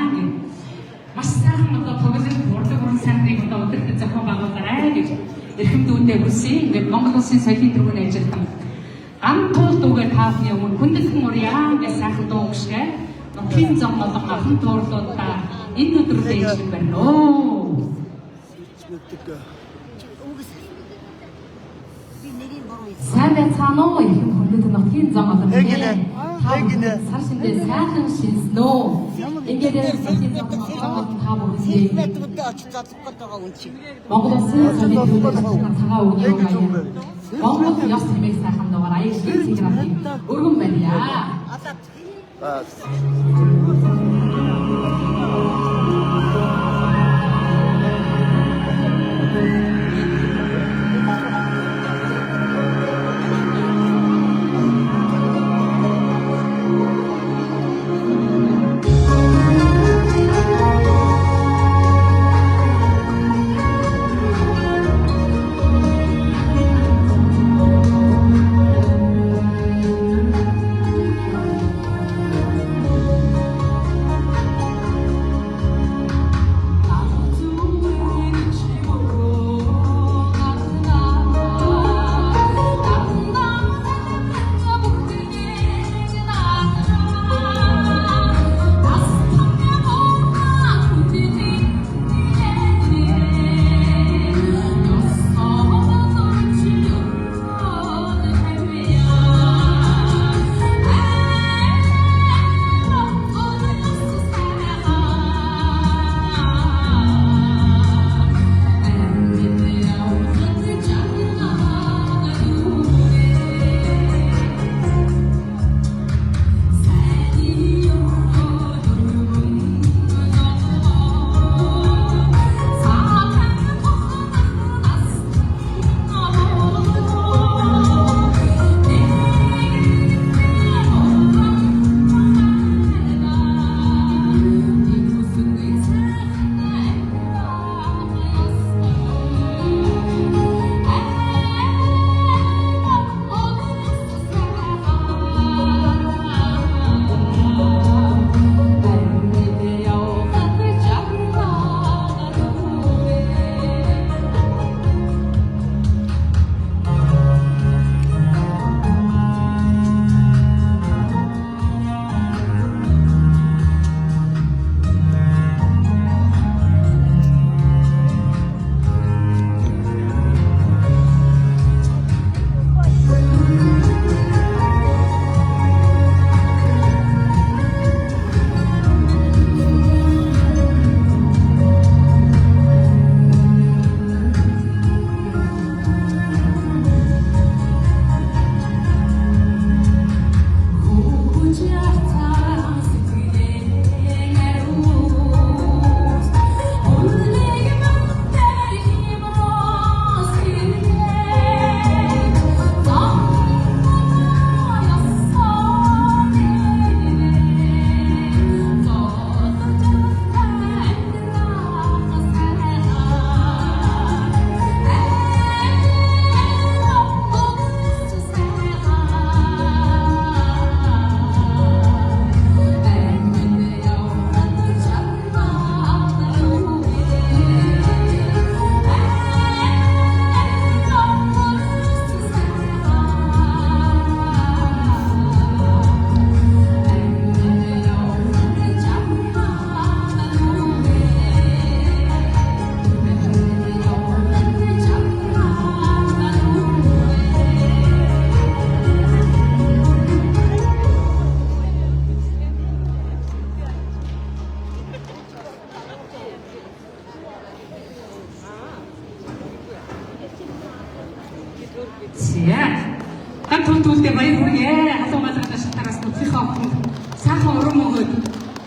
Маш сайхан одоо тоглолт урлаг уран сайхныг одоо өдөртөө зохион байгуулаарай гэж эрхэмдүүлээ хүсье. Ингээд Монгол Улсын соёлын төвийн ажилтан амтуул дүүгээ таахны өмнө хүндэтгэн урьяа гэж сайхан дуу өгшгээ. Нутгийн зам болон ахын туурлуудаа энэ өдрөдөө ижлэг байна оо. Сайн байцгаана уу ихэм хүндэтгэн нутгийн зам болон сар шиндээ сайхан шинснөө. Ингээд нутгийн зам болон та бүхэнд Монгол Улсын соёлын төвийн цагаан өгнөө гаяа. Монгол ёс хэмээх сайхан дугаар аягийн сигналын өргөн байна.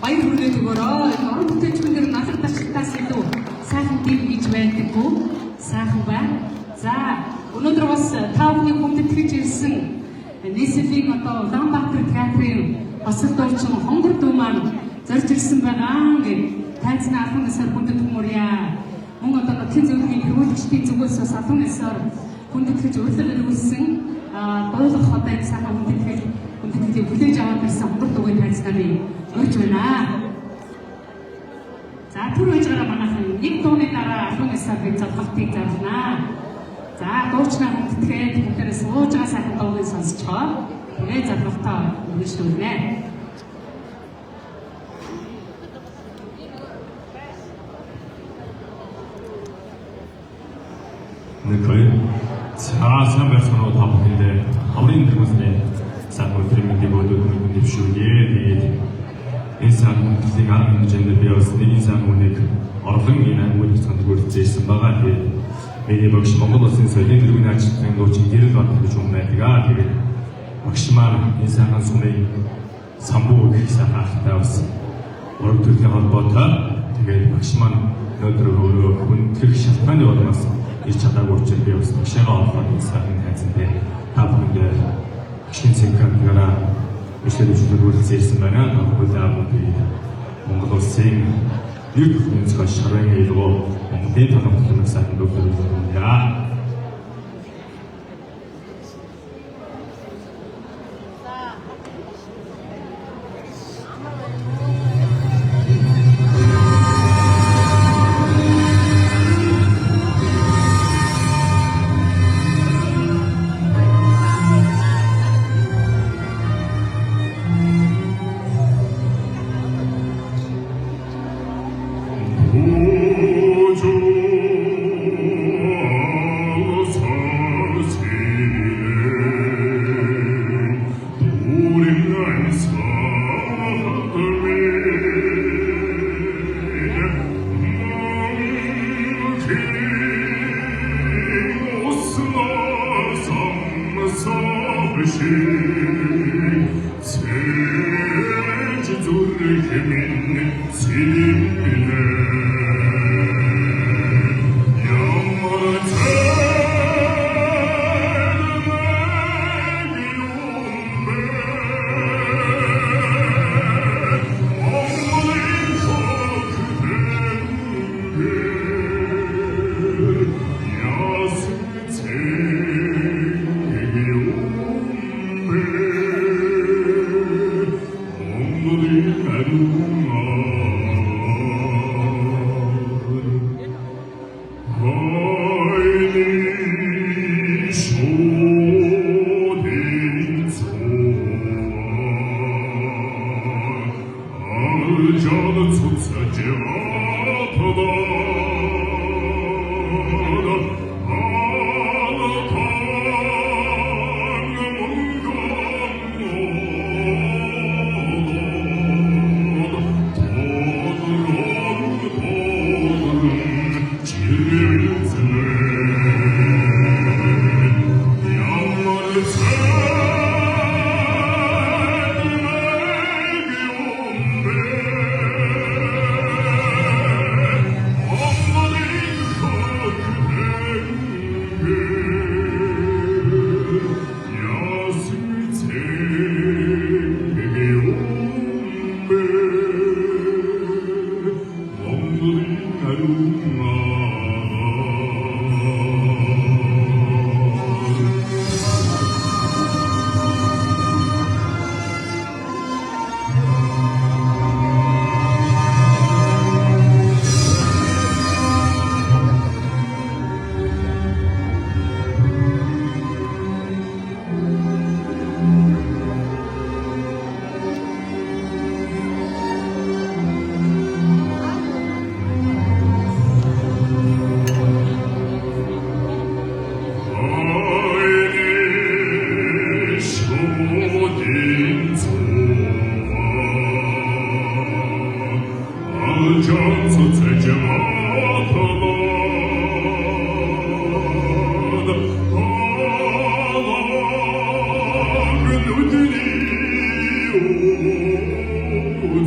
баяр хүргээд өгөөрэй. Орон бүтээлчмээр налах ташлтаас илүү сайхан тийм гэж байдаггүй. Сайхан байна. За өнөөдөр бас та бүхний хүндэтгэж ирсэн нийслэлийн одоо Улаанбаатар театрын босол дуучин Хонгор дүү маань зорж ирсэн байгаа гэж тайцны албан ёсоор хүндэтгэх мөрья. Мөн одоо нутгийн зөвлөгийн хөрвүүлэгчдийн зүгээс бас албан ёсоор хүндэтгэж урилга өргүүлсэн дуулах одоо энэ сайхан хүндэтгэлийн хүлээж аваад ирсэн Хонгор дүүгийн тайцнаар урьж байна. За түр байжгаа манайхан нэг дууны дараа албан ёсоор би залхалтыг зарлнаа. За дуучнаа хүндэтгээд бүгдээрээ сууж байгаа сайхан дуугийг сонсцгоо. Тэгээ залхалтаа үргэлжлүүлнэ. Некой цаасан байсанууд хамтдээ аврын дэрмэсний сайхан өдрийн бодод мэдээ бишүүгээ тэгээд энэ сайхан хүндлийг арга хэмжээнд бий болсон нэг сайхан хүнийг орлон энэ ангууд цанд хүрэлцээсэн байгаа. Тэгээд миний багш Монгол Улсын соёлын дэргэний ажилтны дуучин Гэрэл бат гэж юм байдаг. Тэгээд багш маань энэ сайхан сүмийг самбуу гэх сайхан ахтай бас ураг төрлийн холбоотой тэгээд багш маань өнөөдөр өөрөө хүндлэх шалтгааны улмаас ирч чадаагүй учраас би бас багшаа олоод энэ сайхан тайзантай та бүхэнд шинэ цэнгаараа өшөөдөж хүрэлцээсэн байна. Бүгдээ Монгол Улсын нэг бүхний цааш шарын илүү Монголын төлөвлөлт сайхан доктор байна.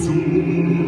Zu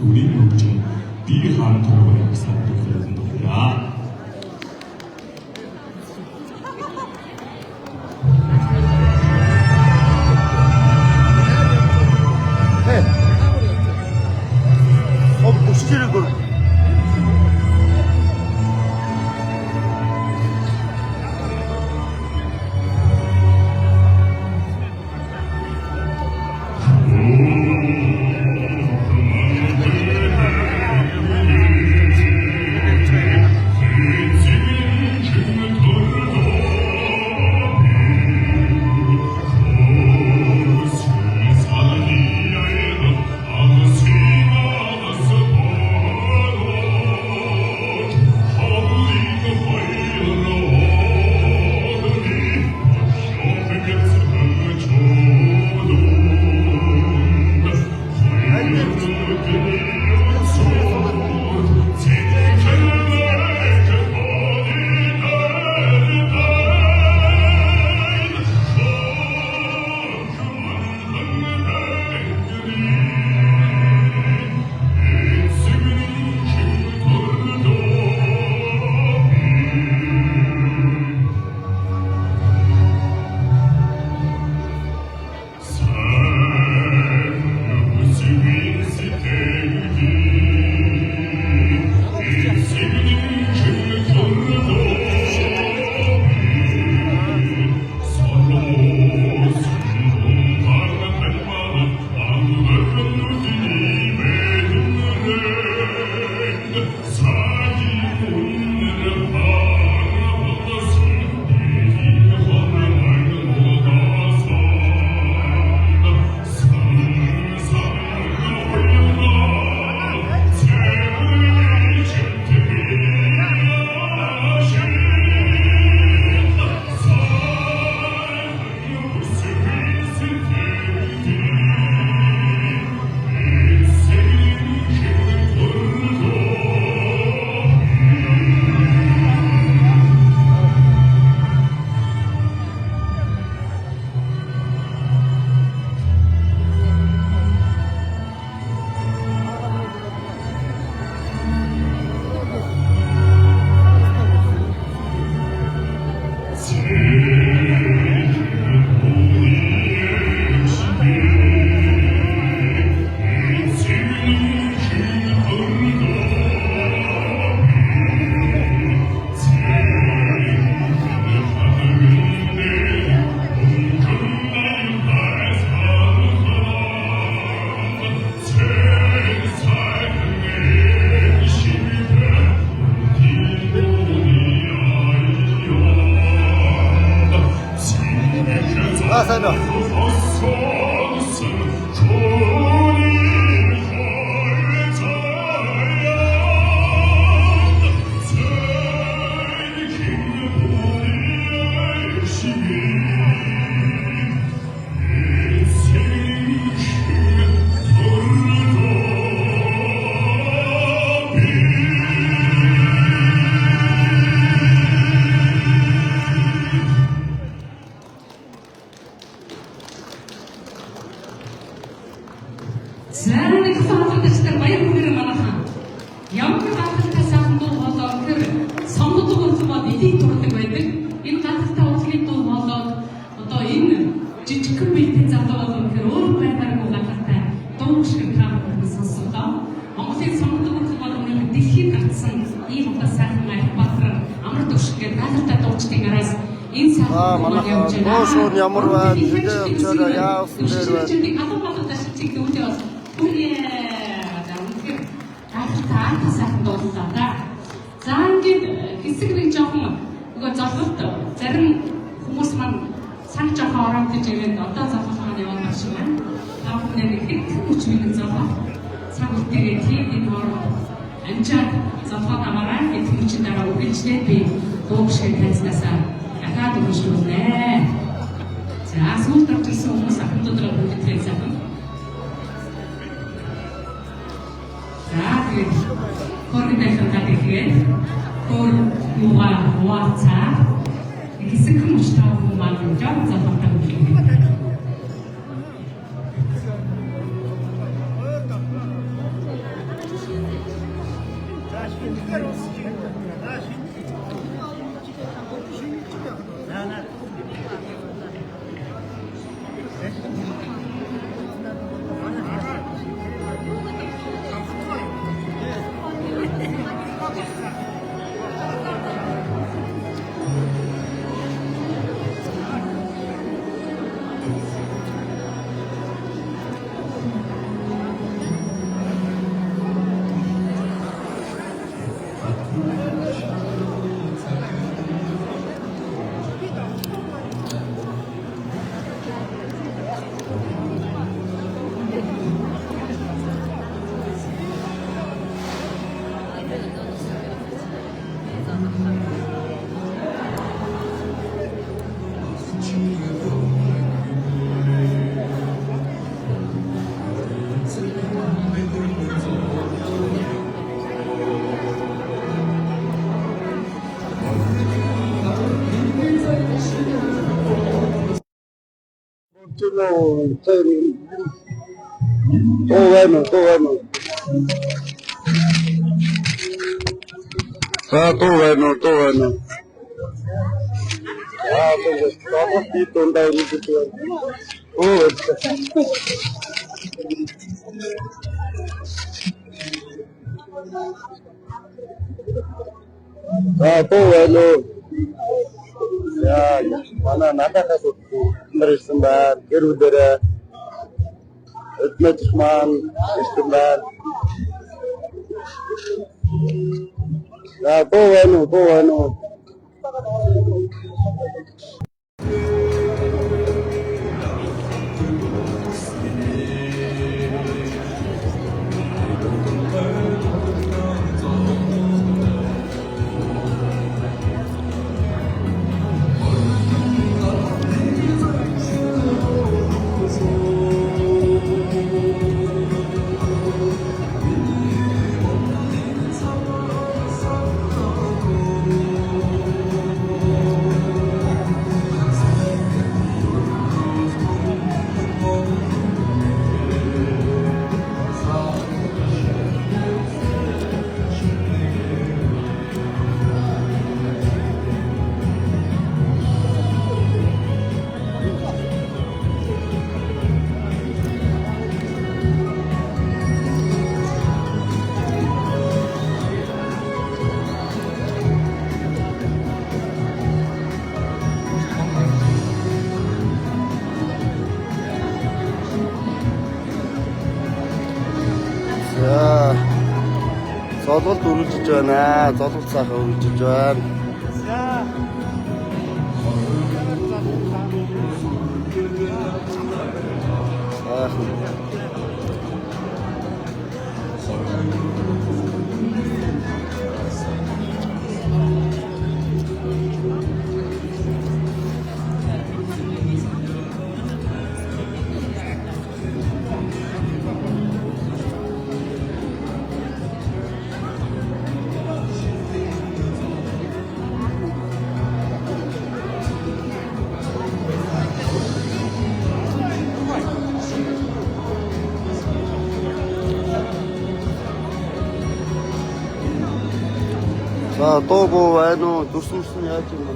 түүний хөгжим бие хаантай гэсэн зүйлээр нь байна. Ямар байна? Хэдэн өчөөр яасан дээр байна? За ингээд хэсэг нэг жоохон нөгөө зовлт зарим хүмүүс маань цаг жоохон ороод гэж ирэнд одоо зовлт маань яваад байна шиг байна. Та бүхэн нэг хэд хүч минь зовлоо. Цаг үтээгээ тийм энэ хооронд амжаад зовлоо намаараа хэд хүчин дараа үргэлжлээд би дууг шиг таньснасаа дахиад үргэлжлүүлнэ. За сүүлд орчихсон хүмүүс ахмадуудаа бүгдээ сайхан. За тэгээд координатор гэдэг хор юугаа хэсэг хүмүүс тав маань жаа зафахтаа үлээ. Mana nadakas merisem ban, gerudera, etmetman, istimban. Boano. Золголт үргэлжиж байна. Золголт сайхан үргэлжиж байна. Тоого байна уу? Дүрсмсэн яаж юм бэ?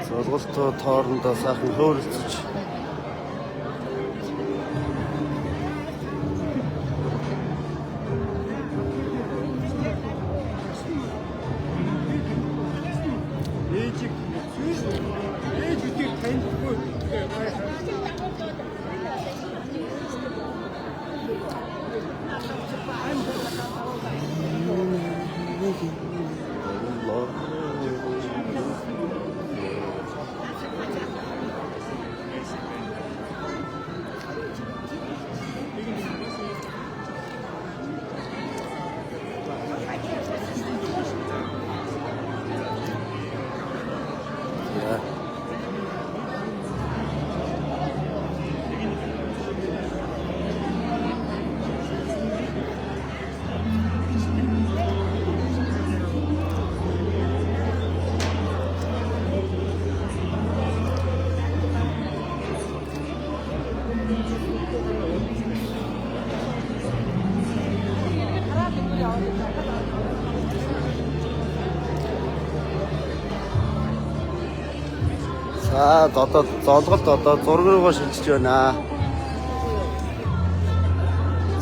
Золголт тоорондоо сайхан хөөрөлцөж За одоо золголт одоо зураг руугаа шилжиж байна.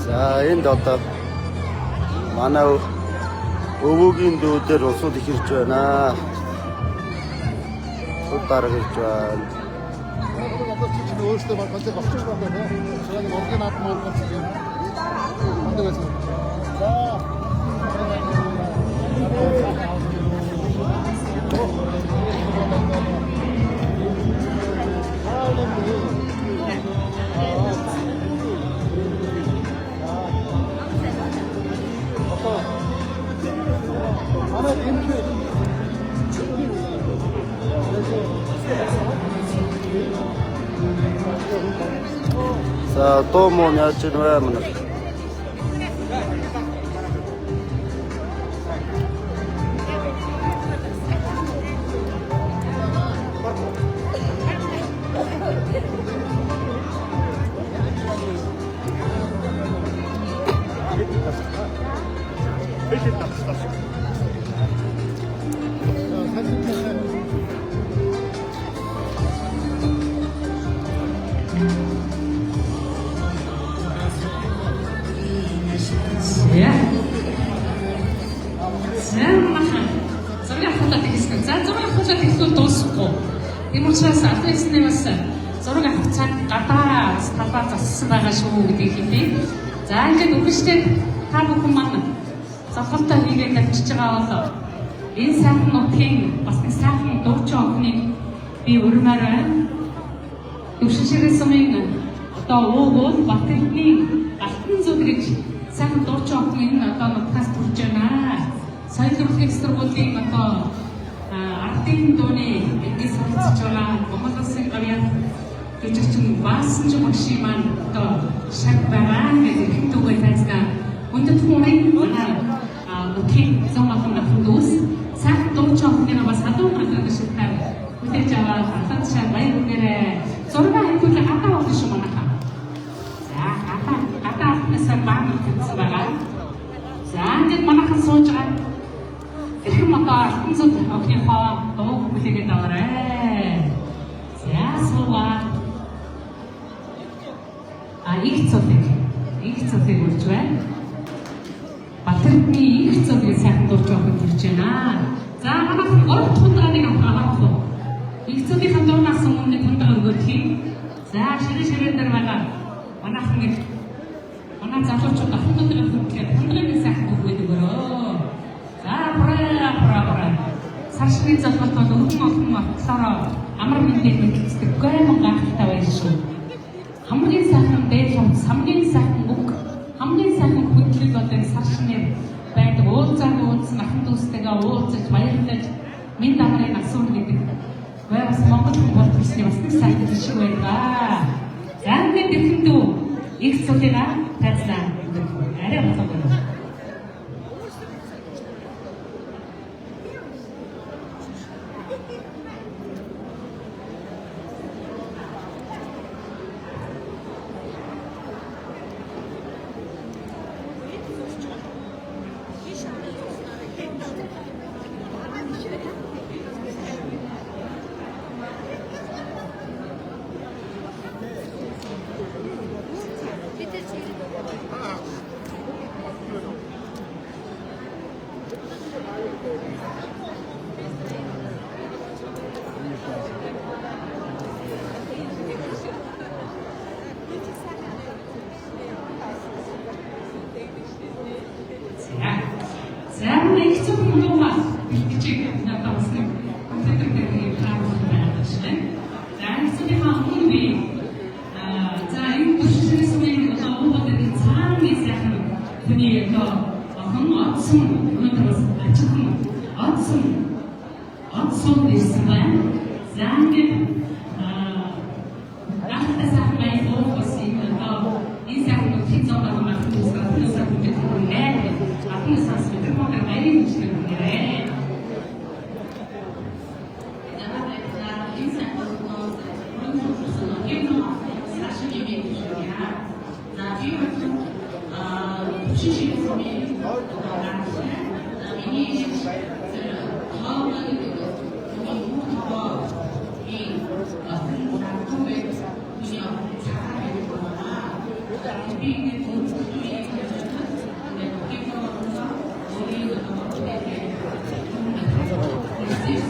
За энд одоо манай өвөгийн дүүдээр усууд их ирж байна. Дараг ирж байна. өөртөө багцаа багчих байна. Тэгээд оргийн ат мөр багчих юм. Ондог байсан. За дуу муу яаж ийн вэ манай? Тийм учраас артистны бас зураг авах цаг гадаа талбай зассан байгаа шүү гэдгийг хэлье. За ингээд үгүйстэй та бүхэн маань зохиолтой хийгээд авчиж байгаа бол энэ сайхан нутгийн бас нэг сайхан дуучин охиныг би урмаар байна. Төвшинширээ сумын одоо уугуул Батэрдний Алтан зүг гэж сайхан дуучин охин энэ одоо нутгаас төрж байна. Соёл урлагийн сургуулийн одоо артын дууны эдгээс сонсож байгаа Монгол Улсын гавьяа жүжигчин Баасан Жумагши маань одоо шаг байгаа гэдэг хэмтүүгээ тайлбарлаа. Өндөр түмний нутгийн зам олон нөхдөс сайхан дуучин охин бас хадуун хадуун шигтэй үдэж аваад хатад шаа баяр хүргээрээ зураг хийх гадаа болно шүү манайхаа. За гадаа алтнасаа баам хийсэн байгаа. За ингээд манайхан сууж байгаа. Эхлэн одоо алтан зүг охиныхоо дуу хүлээгээд аваарай. За суугаа. Их цолыг үрж байна. Батэрдний их цолыг сайхан дууч охин төрж байна. За манайхан 3 тундааныг авах. Их цолыг хандуунаас өмнө тундаа өгөх юм. За ширээ дээр байгаа. Манайхан нэг манай залуучууд ахын тундаа хүртэл тундааны сайхан өгөөд өгөрөө. За бра. Саршны залхалт бол өвгөн олон батлаараа амар мэндийг мэдчихдэггүй мөн гахалтай байж шүү. Хамгийн сайхан дээд хамт, хамгийн сайхан үг, хамгийн сайхан хөдлөл бол энэ саршны байдаг уулзаад уулзсан ахын дүүстэйгээ уулзаж баярлаж минь дамрын асууна гэдэг. Гой бас Монгол хүн бол төсний бас нэг сайхан жишээ байдаг. За ингээд ихэндүү их цолыга тацлаа. Арай болоо.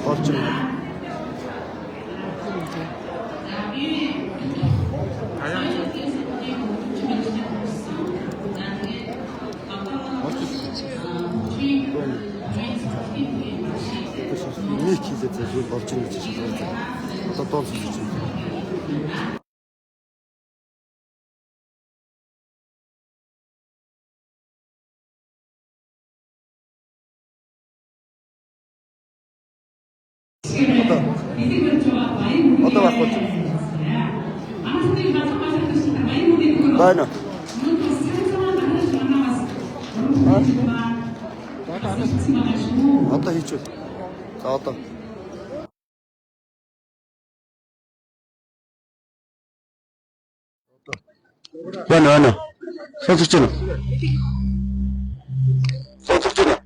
Орчин. Нэг хийлээ зүйл болж байгаа гэж байна. Одоо дооцож байна. Одоо баггүй. Байна. Одоо хийчихвэл. За одоо. Байна. Сонсож байна. Сонсож байна.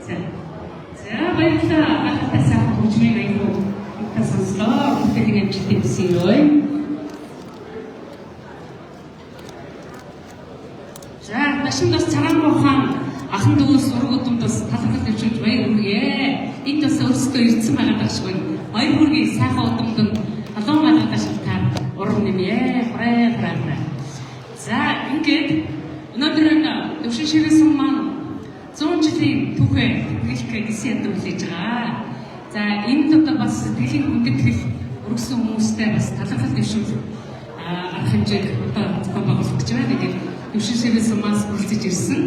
За баярлалаа. Багтаа сайхан хөгжмийг аягүй та сонслоо. Бүтэлийн амжилтыг хүсье. За машин бас цагаан ухаан ахан дүүс сургууданд бас талхал дэвшиж баяр хүргэе. Энд бас өөрсдөө ирсэн байгаа дашгүй. Баяр хүргэе сайхан удамданд халуун малгай шалтгаан урам нэмье. Прэ. За ингээд өнөөдөр энэ өвшин ширээсэн маань 100 жилийн түүхээ хэлэх гэсэн юм хүлээж байгаа. За энд одоо бас сэтгэлийн хүндэтгэл өргөсөн хүмүүстэй бас талархал дэвшүүл арга хэмжээг одоо зохион байгуулах гэж байна. Тэгээд дэвшүүлсээр сумаас хүрэлцэж ирсэн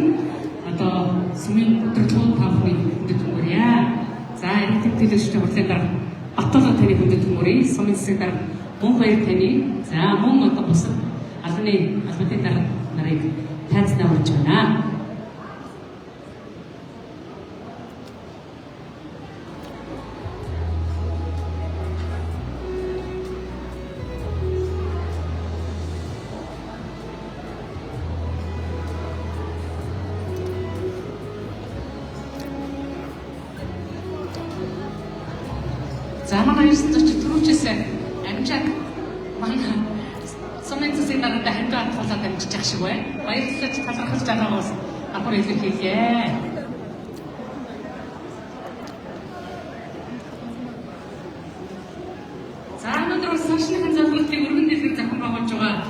одоо сумын өдөрлгөө тавхны хүндэт хүмүүрья. За энэ төлөвшөлт хурлын дараа Батлаа таны хүндэт хүмүүрийн сумын засгийн дараа мөн баяр таны за мөн одоо бусад албаны дараа нарыг тайцнаа урьж байна. За манай 940 төрөвчөөсөө амжааг манай сумын засгийн дарга хандаад тулаад амжиж ах шиг байна. Баярлалаа талархаж байгаагаас апар илэрхийлье. За өнөөдөр сошиалын залгуулалтыг өргөн дэлгэр зохион байгуулж байгаа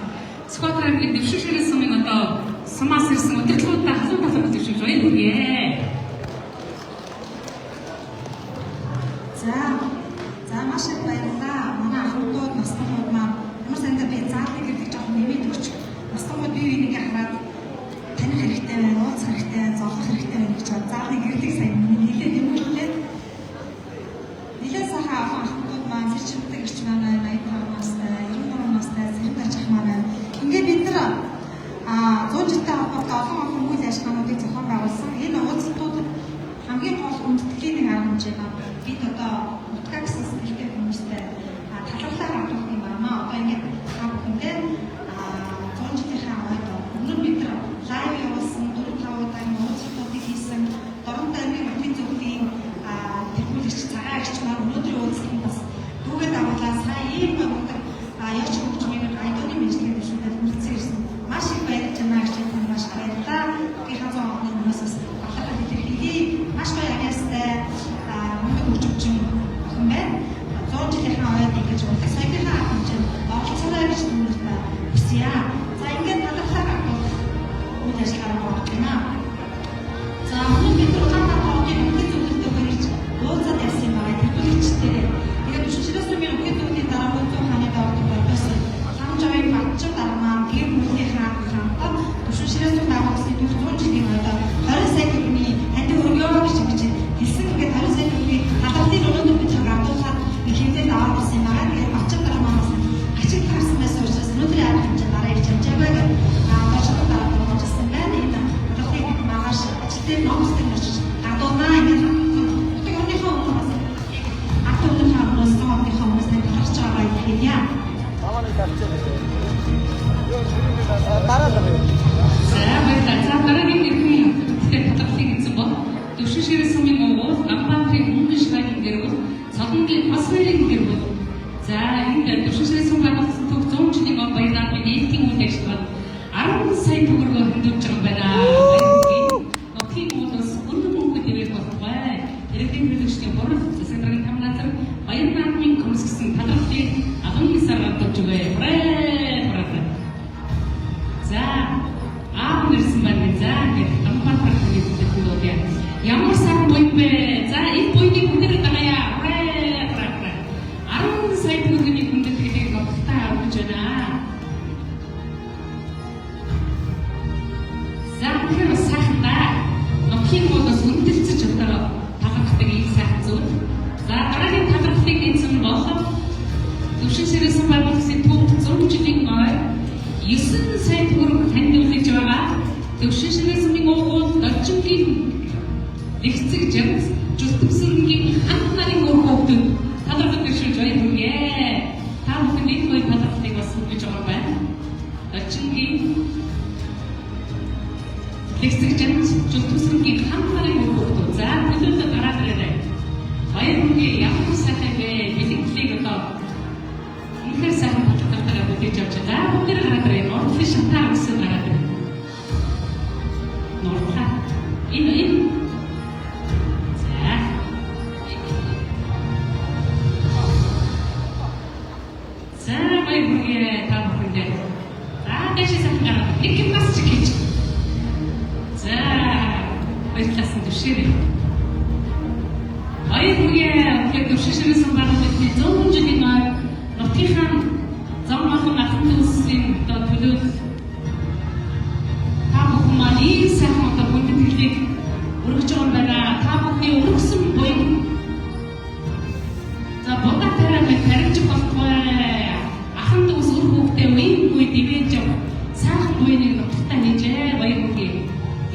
Скватер аймгийн дэвшүүлшээрээ сумын одоо сумаас ирсэн удирдлагуудаа халуун талбар дэвшүүлж баярлалаа. За маш их баярлалаа. Манай ахмадууд настамууд маань ямар сандаа би заалыг гэдэг жоохон нэмээд өгч настамууд бие бинийгээ хараад таних хэрэгтэй байна, уулзах хэрэгтэй, зовлох хэрэгтэй байна гэж заалыг гэдэг сайн нэлээд нэмүүлээ. Нэлээд сайхан ахмадууд маань зэрчмтэй гэрч манай 85 настай, 93 настай зэрэг гарчих манай. Ингээд бид нар 100 жилтэй холбоотой олон үйл ажиллагаануудыг зохион байгуулсан. Энэ уулзалтууд хамгийн гол хүндэтлийн нэг арга хэмжээ байна. Бид одоо гэсэн сэтгэлтэй хүмүүстэй таларлаа хандуулах юм байна. Одоо ингээд та бүхэндээ 100 жилийнхаа хойд өнөр бид нар лайв явуулсан 4-5 удаагийн уулзалтуудыг хийсэн. Дорнод аймгийн хотын зөвлөлийн тэргүүлэгч цагаан агч маань өнөөдрийн уулзалтанд бас түүгээд агуулсан сайн ийм өндөр яач хөгжмийн айдооны мэдлэгийн дэвшүүлэлд хүрэлцэн ирсэн. Маш их баярлж байна гэж тань маш баярлалаа. Би хазан огны хүмүүс бас талархал илэрхийлье. Маш гоё агьяастай мөнгө хөгжмчин байна. 100 жилийнхаа хойд ингэж саяхаа хэмжээнд оролцоорой гэж хүмүүстээ хүсье. За ингээд талархал хандуулах үйл ажиллагаа болж байна. За өнөөдөр бид хамтдаа хоолны үнэт зөвлөлтөд хүрэж уулзаад явсан юм байна. Тэргүүлэгчтэй. Тэгээд дэвшүүлсээр сумын үнэт зөвлөлийн дараа өнцөг хааны давтаг профессор Самжавын Батчууд армаа гэр бүлийнхаа хамтдаа дэвшүүлсээр сум байгуулсан 100 жилийн хойд 20 сая төгрөгийн хандив өргөё гэж хэлсэн. Ингээд 20 сая төгрөгийн талбарын өнөөдөр бид хангалтуулаад хэмжээнд аваад ирсэн юм байна. Тэгээд Батчууд армаа бас ажил гарсан байсан учраас өнөөдрийн арга хэмжээ дараа ирж амжаагүй Батчууд дараа болчихсон байна. Энэ талбарыг маргааш ажил дээр номсдаг гэж гадуунаа ингээд өтгөнийхөө хүмүүс автоудынхаа хүмүүс томооныхоо хүмүүстэй харж байгаа юм хэлье. Дараагийн нэрний талбарыг эзэн бол дэвшүүлсээр сумын уугуул Гамбатрын өмнөш байрны гэрүүл Солонгийн Хосвэрийн гэрүүл за энэ дэвшүүлсээр сум байгуулсан төв 100 жилийн гол баяраар нийтийн үйл ажиллагаанд 10 сая төгрөгөөр хөндөж байгаа байна. Нотгийн хүмүүс өндөр мөнгө дэврэх боловгүй. Иргэдийн хэрэглэгчдийн борол засгийн даргын хамгаалал баяр наадмын комисс гэсэн талбарыг алан хисаар гадууж өгөө. За нэрсэн байна. За ингээд Гамбатрын төлөвлөлт яа. Ямар сайн буй бэ? За энэ буйны хүнээр дагая. 10 сая төгрөгийн хүндэт хэлийг огтаа авч байна. За тэр сайхан да. Нохин бодос хүндэлцэж одоо талархдаг ийм сайхан зүйл. За дараагийн талархлыг эзэн болох дэвшүүлсээр сум байгуулсан төв 100 жилийн ой 9 сая төгрөг хандуулж байгаа. Дэвшүүлсээр сумын уугуул Доржингийн Лэгцэг Жамс Жүстэмсэргийн хамт нарын өөр хүүхдүүд талархаж дэвшүүлж баярлалаа. Та бүхэн нэг гоё талархлыг бас өгж байгаа байна. Доржингийн Лэгцэг Жамс Жүстэмсэргийн хамт нарын өөр хүүхдүүд за төлөвлөлт гараад ирээ. Баярлалаа. Ямар сайхан бэ? Бэлгэлийг одоо үнэхээр сайхан талархалтай бүтэж авч байгаа. Бүгд гараад ирээ. Нуудлын шатаар өсөж гараад ирээ. Нуудлаа. Энэ за баярлалаа та бүхэндээ. За дэшээ сайхан гараад нэг юм бас чиг хийж. За баярлалсан төвшээрэй. Баяргийн төвшөөс байгаа бидний 100 жилийн нутгийн зам болон ахын төслийн төлөөлөл та бүхэн маань ийм сайхан одоо хүндэтгэлийг өргөж байгаа. Та бүхний өргөсөн буян за бодотойроо тарилж болохгүй. Ахын төс үр хүүхдээ үе дивэж сайхан буйныг нутагтаа хийжээ. Баяргийн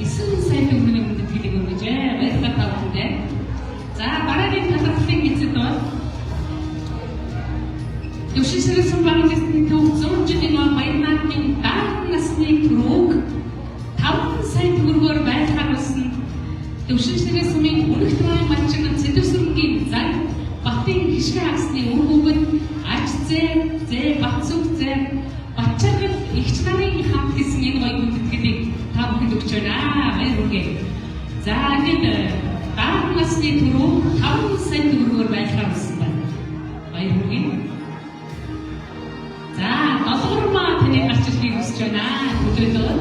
эсвэн сайн төгрөгийн хүндэтгэлийг өргөжээ. Баярлалаа та бүхэндээ. За дараагийн талархлын эцэд бол төвшөөсөн байгууллагын төв 100 жилийн баяр наадмын даатан насны түрүүг 5 сая төгрөгөөр байлгаар болсон төвшөөсөн үнэх төвийн малчин Сэдэвсрэнгийн зан Батын гişгэ агсны үр хүүхэд Ажзээ, Батцүгзээ, Батчаргал эгч нарын хамт хийсэн энэ гоё хүндэтгэлийг та бүхэнд өгч байна. Баярлалаа. За ингээд даатан насны түрүүг 5 сая төгрөгөөр байлгаар болсон байна. Баярлалаа. За, долоормаа таны гарч ирэхийг хүсэж байна. Өдрөдөө.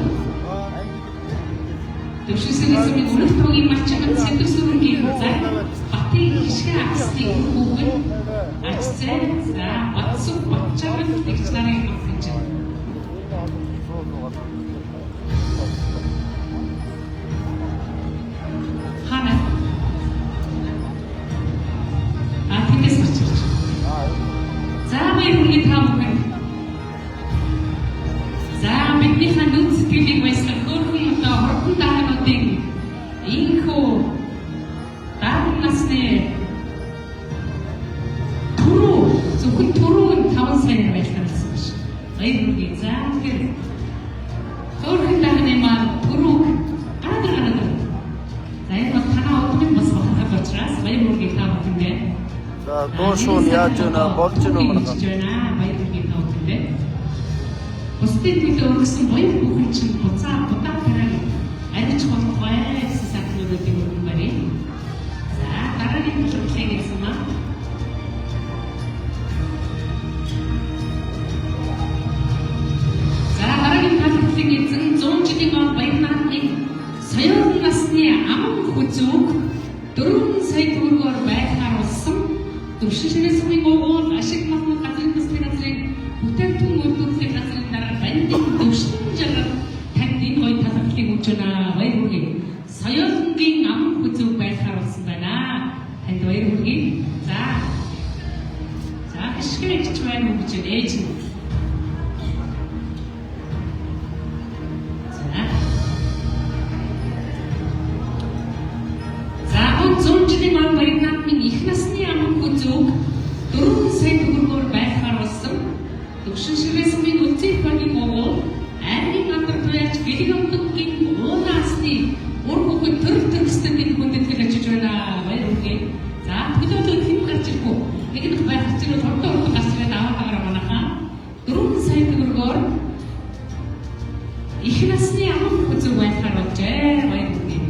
Төвшөөсөн үнэх төвийн малчин Сэдэвсрэнгийн зан Батын гişгэ агсны үр хүүхэд Ажзээ, Батцүг, Батчаргал эгч нарын хамт хийж байна. Хана. Тэндээс гарч ирж байна. За, баярлалаа та бүхэн. За, бидний ханууд сэтгэлийг баясгах хөөрхөн одоо хорхон даануудын инхүү даатан насны зөвхөн түрүүн 5 сая байлгаалсан биш. Баярлалаа. За, тэгэхээр хөөрхөн дааны маань түрүүг гадаг. За, энэ бол танаа өдрийн бас багтах учраас баярлалаа та бүхэндээ. За доошоо яаж байна болж байна уу манай. Баярлалаа та бүхэндээ. Бусдын төлөө өргөсөн буян бүхэн чинь буцаа тараа арич болохгүй гэсэн санаануудыг өгөн барь. За дараагийн төлөвлөгөөг хэлсэн маа. За дараагийн төлөвлөгөөг эзэн 100 жилийн баяр наадмын соёлын насны аман хүзүүг 4 сая төгрөгөөр байлгаар болсон төвшөөсөн гогоон ашиг махны газрын төслийн газрын бүтээгдэхүүн үйлдвэрлэлийн газрын дараа бандын төвшин жаргал танд энэ гоё талархлыг өгч байна. Баярлалаа. Соёлын аман хүзүүг байлгаар болсон байна. Танд баярлалаа. За ашигч байна гэж ээж нь. За 100 жилийн баяр наадмын их насны аман хүзүүг 4 сая төгрөгөөр байлгаар болсон төвшөөсөн үлцэн багийн гол аймгийн амтар туяач гэлгэмдгийн уунасны ур хүүхэд төрөлсдөг энэ хүндэтгэл очиж байна. Баярлалаа. За төлөөлөл хэн гарч ирэх вэ? Нэгэнт байх чинь хордоо гарч ирээд аваагаар манайхаа 4 сая төгрөгөөр их насны аман хүзүүг байлгаар болжээ. Баярлалаа.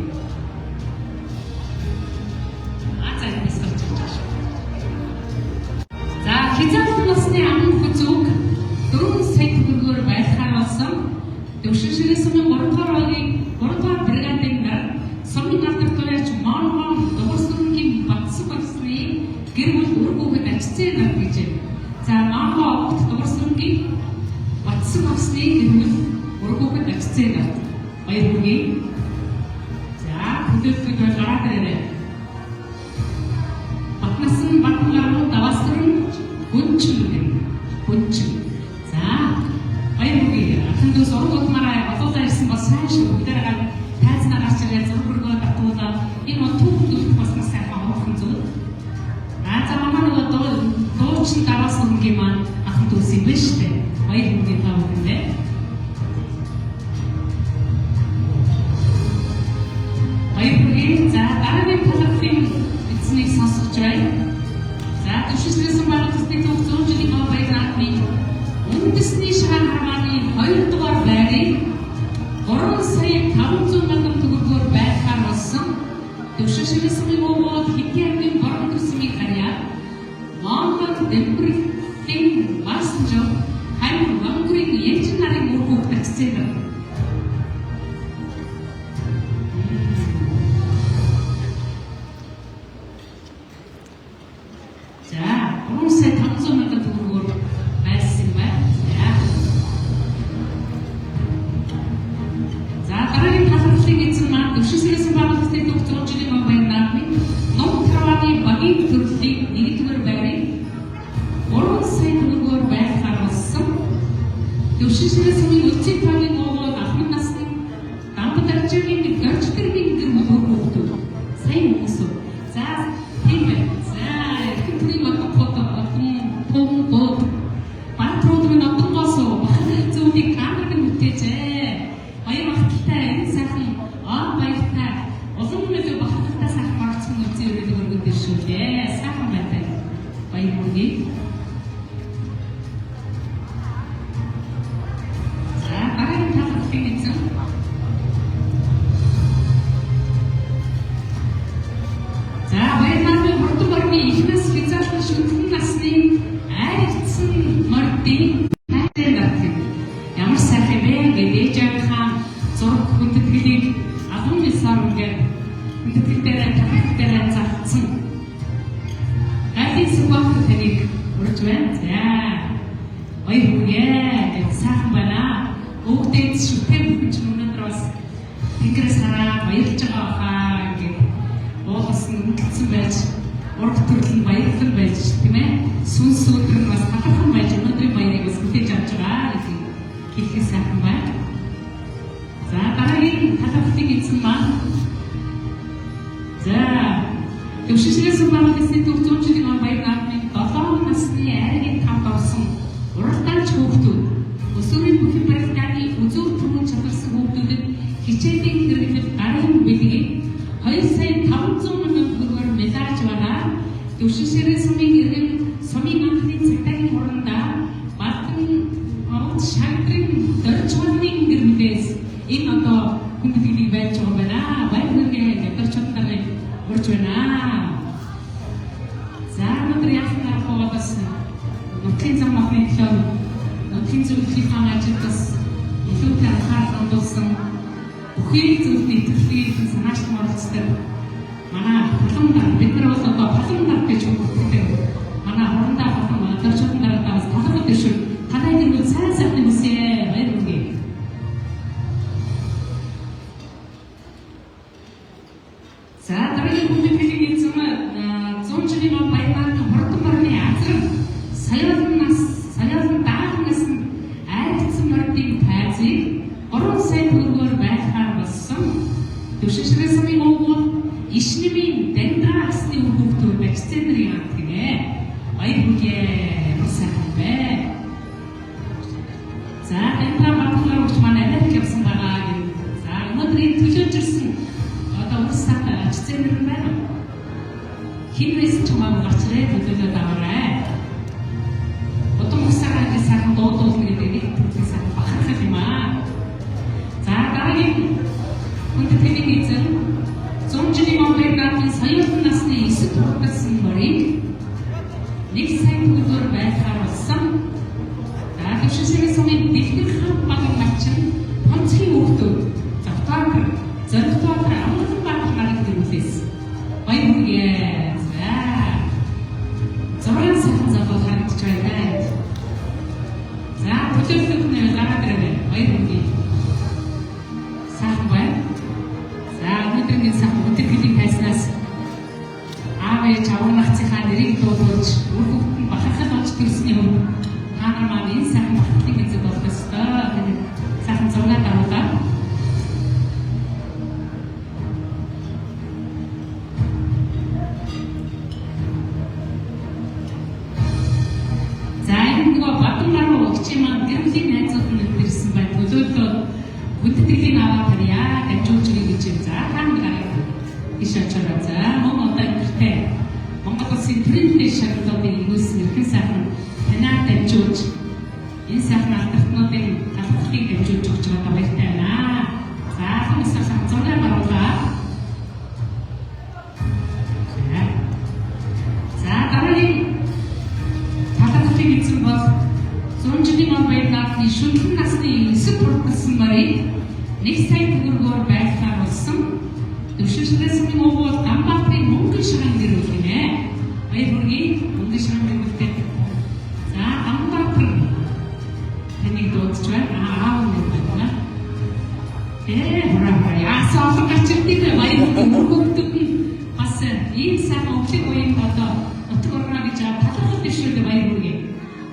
За хязгаар насны аман хүзүүг 4 сая төгрөгөөр байлгаар болсон төвшөөсөн 3 дугаар бригадын нар сумын алдар туяач Монмон Догсрэнгийн Батцүг агсны гэр бүл үр хүүхэд Ажзээ нар гэж. За Монмон Догсрэнгийн Батцүг агсны гэр бүл үр хүүхэд Ажзээ нар. Баярлалаа. За төлөвлөгөөг гараад ирээ. Батнасан Батнгаруу Давасрын хүнчин. За баярлалаа. Ахын дүүс ургуулмаараа болоодаа ирсэн бас сайн шиг бүгдээрээ тайзнаа гарч ирээд зургөргөө татуулаад энэ бол түүх бас маш сайхан хоохон зүйл. За манай нөгөө дуучин дараас өнгийн маань ахын дүүс юм байна шүү дээ. Баярлалаа та бүхэндээ. Баярлалаа. За дараагийн талархлын эзнийг сонсож байна. За төвшөөсөн байгууллагын төв 100 жилийн баяр наадмын үндэсний шагаан хармааны 2 дугаар байрыг 3 сая 500 мянган төгрөгөөр байлгаар болсон төвшөөсөн гол хэдийн аймгийн борон төсмийн харьяа Монгол дэврэгтийн Масанжо харин Монгорын янчин нарын үр хүүхэд Ажзээ нар. Төвшиншрээ сумын үлцийн тооны гоогоо ахмад насны дампад арчгийн гэрчдэргийн гэр бүл сайн хүмүүс. За тийм байна. За эрхэм төрийн батг фото том бод патрон нотон госоо бахны зүйлийг камерыг үтээжээ. Баяр багталтай энэ сайхан баяртай олон нөлөө багталтай сайхан багцсан үлцийн өрөөлөг өргөд иршүүлээ. Сайхан байтай. Баяр хүргэе.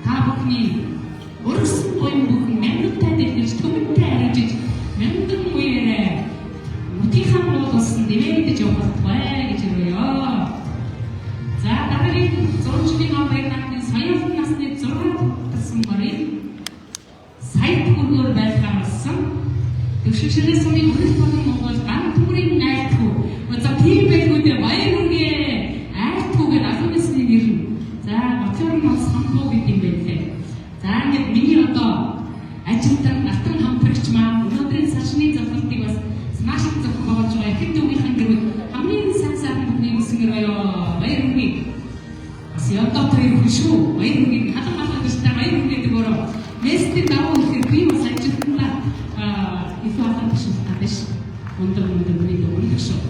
Та бүхний өргөсөн буян бүхэн төвшиншрээ сумын хөрөлт болон Монгол ган түмрийн айлтгүй. За тийм байлгүй дээ баяр хүргэе. Айлтгүйгээр алуун нэсний нэр нь. За боцоор нь самбуу гэдэг юм байлээ. За ингээд миний одоо ажилтан алтан хамтрагч маань өнөөдрийн сашны зохиолтыг бас наашин зохион байгуулж байгаа хэд үеийнхэн гэрүүд хамгийн сайн сайхан бүхний үсгэр баяр хүргэе. Бас ядаа тэр шүү. Баяр хүргэе. Хатан гэжтэй баяр хүргэе дөрөв. Местийн давуу ихэр би бас ажилтнаа их хатан биш надаш. Өндөр миний дөрөв шүү.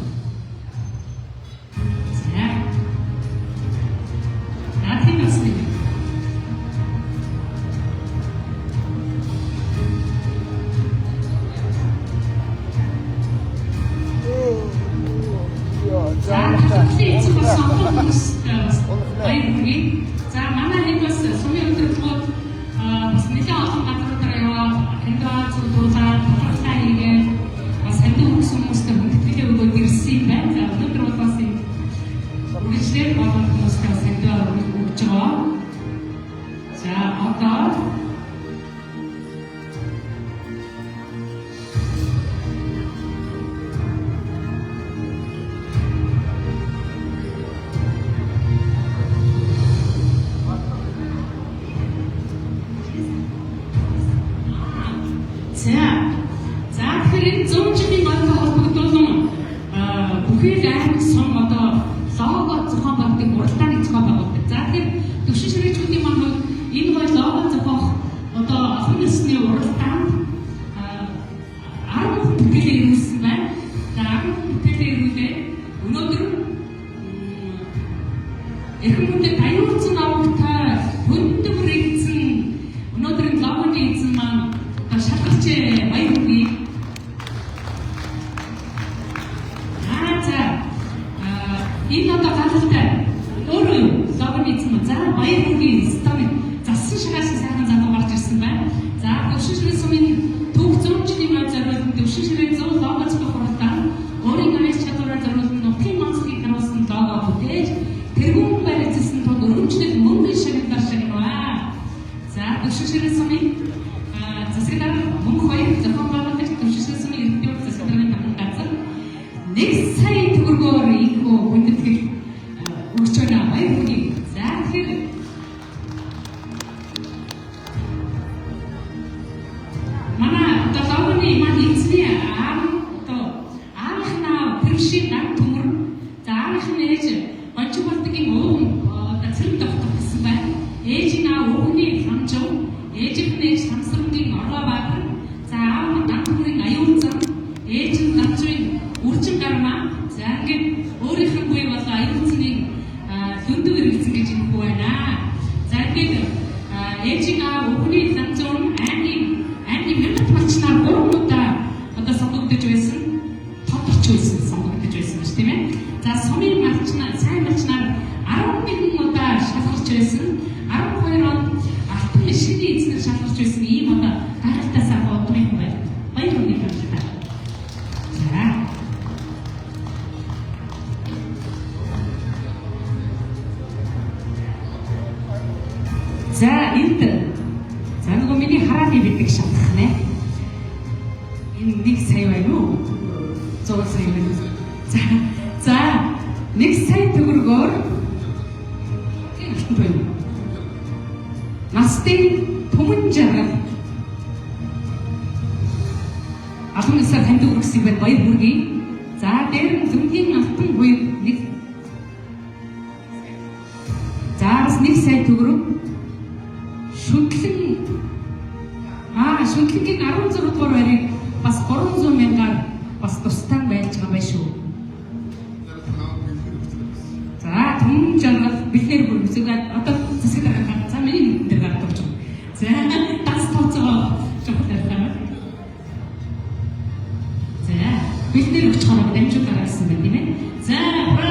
За манай хэд бас сумын өдрөглөд бас нэлээд олон газруудаар яваад хандаа зүгдүүлээд тодорхой хийгээд бас хандаа хүмүүстэй хүндэтгэлийн өгөөд ирсэн юм байна. За өнөөдөр бас үргэлжлээд болон хүмүүстэй бас хандаа өгч байгаа. За одоо за тэгэхээр зүүнчний малтай холбогдуулан бүхий л аймаг сум одоо лого зохион байгуулалтын уралдааны зохион байгуулдаг. За тэгэхээр төвшин ширээчүүдийн маань бол энэ бол лого зохиох одоо олон нийтийн уралдаанд 10 бүтээлээ ирүүлсэн байна. За 10 бүтээлээ ирүүлээ. Өнөөдөр эрхэм хүндэт аюулцсан авагтай хөндөг рэгдсэн өнөөдрийн логоны эзэн маань шалгарч баяр хүргэе. Энэ одоо галалтай өөрөө логоны эзэн за баяр хүргэе. Стамын зассан шагаас сайхан залуу гарч ирсэн байна. За төвшин ширээ сумын төв зүүнчний маань зориулсан төвшин ширээ 100 лого зохиох уралдаан өөрийн аяс чадвараар зориулсан нутгийн онцлогийг харуулсан лого бүтээж тэргүүн баригдсан тул өргөмжлөл мөнгөний шагналаар шагнаваа. За төвшин ширээ сумын засаглаар мөнгө хоёр зохион байгуулагч төвшин ширээ сумын иргэдийн засагларын таман газар 1 сая төгрөгөөр ийхүү хүндэтгэл өгч байна. Баяр хүргэе. За тэгэхээр манай одоо логоны маань эзний аавынхнаа тэршийн дан төмөр за аавынхны ээж онцгой болдгийн өвөн одоо цэрэг тогтох гэсэн байна. Ээжийн аав өвгний хамжуу ээжийнхний ээж самсрамгийн орлоо баатар за аав нь дан төмрийн аюулзан ээж нь намжийн үржин гармаа за ингээд өөрийнх нь буй бол аюулзны дүндүү иргэсэн гэж хэлэхгүй байна. За ингээд ээжийн аав өвгний намжуун аймгийн мянга малчнаар 3 удаа одоо сонгогдож байсан тодорч байсан сонгогдож байсан шүү тийм ээ. За сумын малчнаар сайн малчнаар 11 удаа шалгарч байсан. 12 он алтан шидийн эзнэр шалгарч байсан ийм одоо гайхалтай сайхан одны хүн байна. Баяр хүргэе хамтдаа. За энд за нөгөө миний харааны бидэг шалгах нэ. Энэ 1 сая байна уу? 100 сая байна. За 1 сая төгрөгөөр настын түмэн жаргал алхам нисаа танд өргөсөн байна. Баяр хүргэе. За дээр нь зүнгийн алтан буйг 1 за бас 1 сая төгрөг шүтлэнгийн 16 дугаар барыг бас 300 мянгаар бас тустай байж байгаа байх шүү. За түмэн жаргал бэлнэр бүргсэгээд одоо засаглах за миний дээр гарч байгаа. За тас тооцоо жоохтой байна. За бэлнэр өгч байгаа дамжуулаад гарсан байна тийм ээ. За бра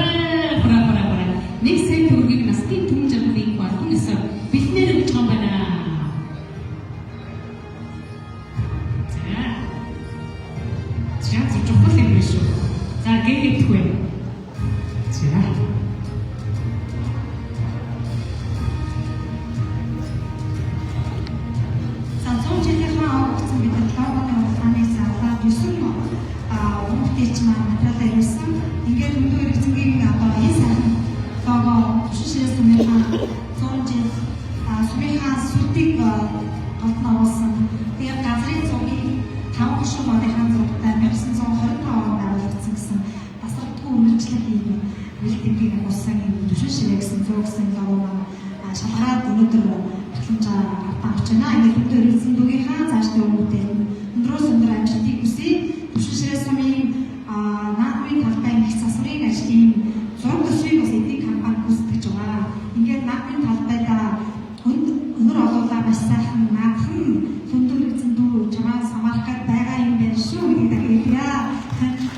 1 сая төгрөгийг настын түмэн жаргалыг болон эсвэл бэлнэр өгч байгаа байна. За гэгдэхгүй. За. За 100 жилийн хаан орсон гэдэг логоны уралдааны савлаа 9 зөв гэсэн лого шалгараад өнөөдөр батламжаа авч байна. Ингээд бүгд өрөлдсөн дүүгийнхаа цаашдын хүмүүстээ өндрөөс өндөр амжилтыг хүсье. Төвшиншрээ сумын наадмын талбай их засварын ажлын зураг төсвийг бас эдийн компани хүсэж байгаа. Ингээд наадмын талбайда өнөр олуулаа маш сайхан наадхан сүндүрэгцэн дүү жаваа самархад байгаа юм байна шүү гэдэг хэлье.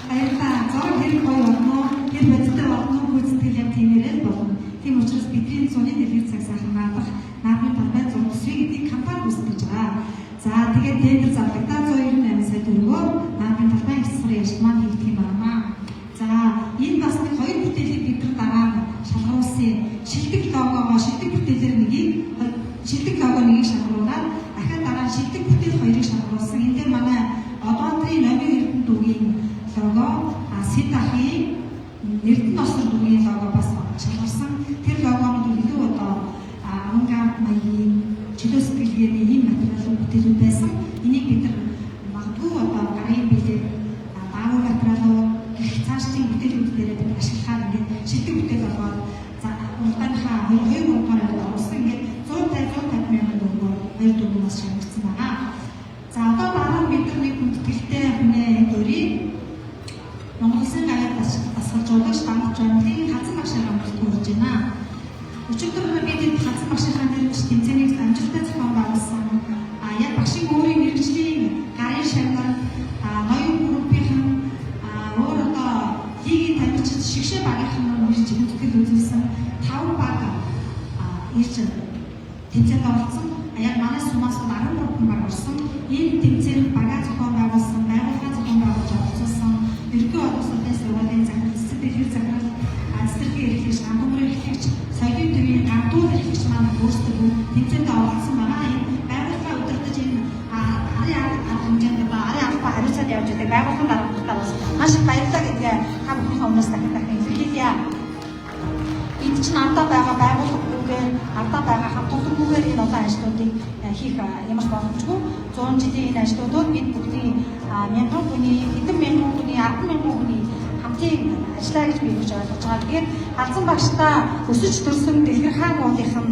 Баярлалаа. Зураг хэрэг гоё болно. Тэр бодиттой болно. Гүйцэтгэл яг тиймэрэл болно. Тийм учраас бидний зуны дэлгэр цаг сайхан наадах наадмын талбай зураг төсвийг эдийн компани хүсэж байгаа. За тэгээд тендер зарлагдаа 198 сая төгрөгөөр наадмын талбай их засварын ажил маань хийгдэх юм байна. За энэ бас нэг хоёр бүтээлийг бид нар дараа шалгаруулсан шилдэг логогоо шилдэг бүтээлээр шилдэг лого нэгийг шалгаруулаад дахиад дараа шилдэг бүтээл хоёрыг шалгаруулсан. Энд дээр манай Одоотрын номын эрдэнэ дүүгийн лого, Сидахын эрдэнэ осор дүүгийн лого бас шалгаруулсан. Тэр логонууд илүү одоо авангард маягийн чөлөө сэтгэлгээний ийм материалын бүтээлүүд байсан. Энийг бид нар магадгүй одоо гарын билет баагүй материалууд цаашдын бүтээлүүд дээр бид ашиглахаар ингээд шилдэг бүтээл болгоод за уртанхаа 2 гурваар оруулсан. Ингээд 150 мянган төгрөгөөр 2 дөрвөөс шалгагдсан байна. За одоо дараа нь бид нар нэг хүндэтгэлтэй хүнээ өрийг Монгол Улсын гаяг дасгалжуулагч Дамж Жамлын хазан багшийн хамгаалалт хүргэж байна. Өчигдөр бид энэ хазан багшийн нэрч тэмцээнийг амжилттай зохион байгуулсан. Яг багшийн өөрийн мэргэжлийн гарын шагнал ноён группийн өөр одоо лигийн тамирчид шигшээ багийнхан мэрж хүндэтгэл үзүүлсэн 5 баг ирж тэмцээнд оролцсон. Яг манай сумаас 13 баг орсон. Энэ тэмцээнд багаа зохион байгуулсан, байгууллага зохион байгуулж оролцуулсан. Ерөнхий боловсролын сургуулийн захирал, цэцэрлэг захирал, цэцэрлэгийн эрхлэгч, гандуурын эрхлэгч, соёлын төвийн гандуур эрхлэгч маань өөрсдөө тэмцээнд оролцсон байгаа. Энэ байгууллага удирдах энэ арын хэмжээнд арын албаа хариуцаад явж байгаа байгууллагын даргалтаа бас маш их баярлалаа гэдгээ та бүхний өмнөөс дахин илэрхийлье. Энд чинь андаа байгаа байгууллагуудын андаа байгаа хамт олоннуудаар энэ олон ажлуудыг хийх ямар боломжгүй 100 жилийн энэ ажлуудыг бид бүгдийн мянган хүний, хэдэн мянган хүний, 10 мянган хүний хамтын ажиллаа гэж би ингэж ойлгож байгаа. Тэгээд Хазан багштаа өсөж төрсөн Дэлгэр хаан уулынхан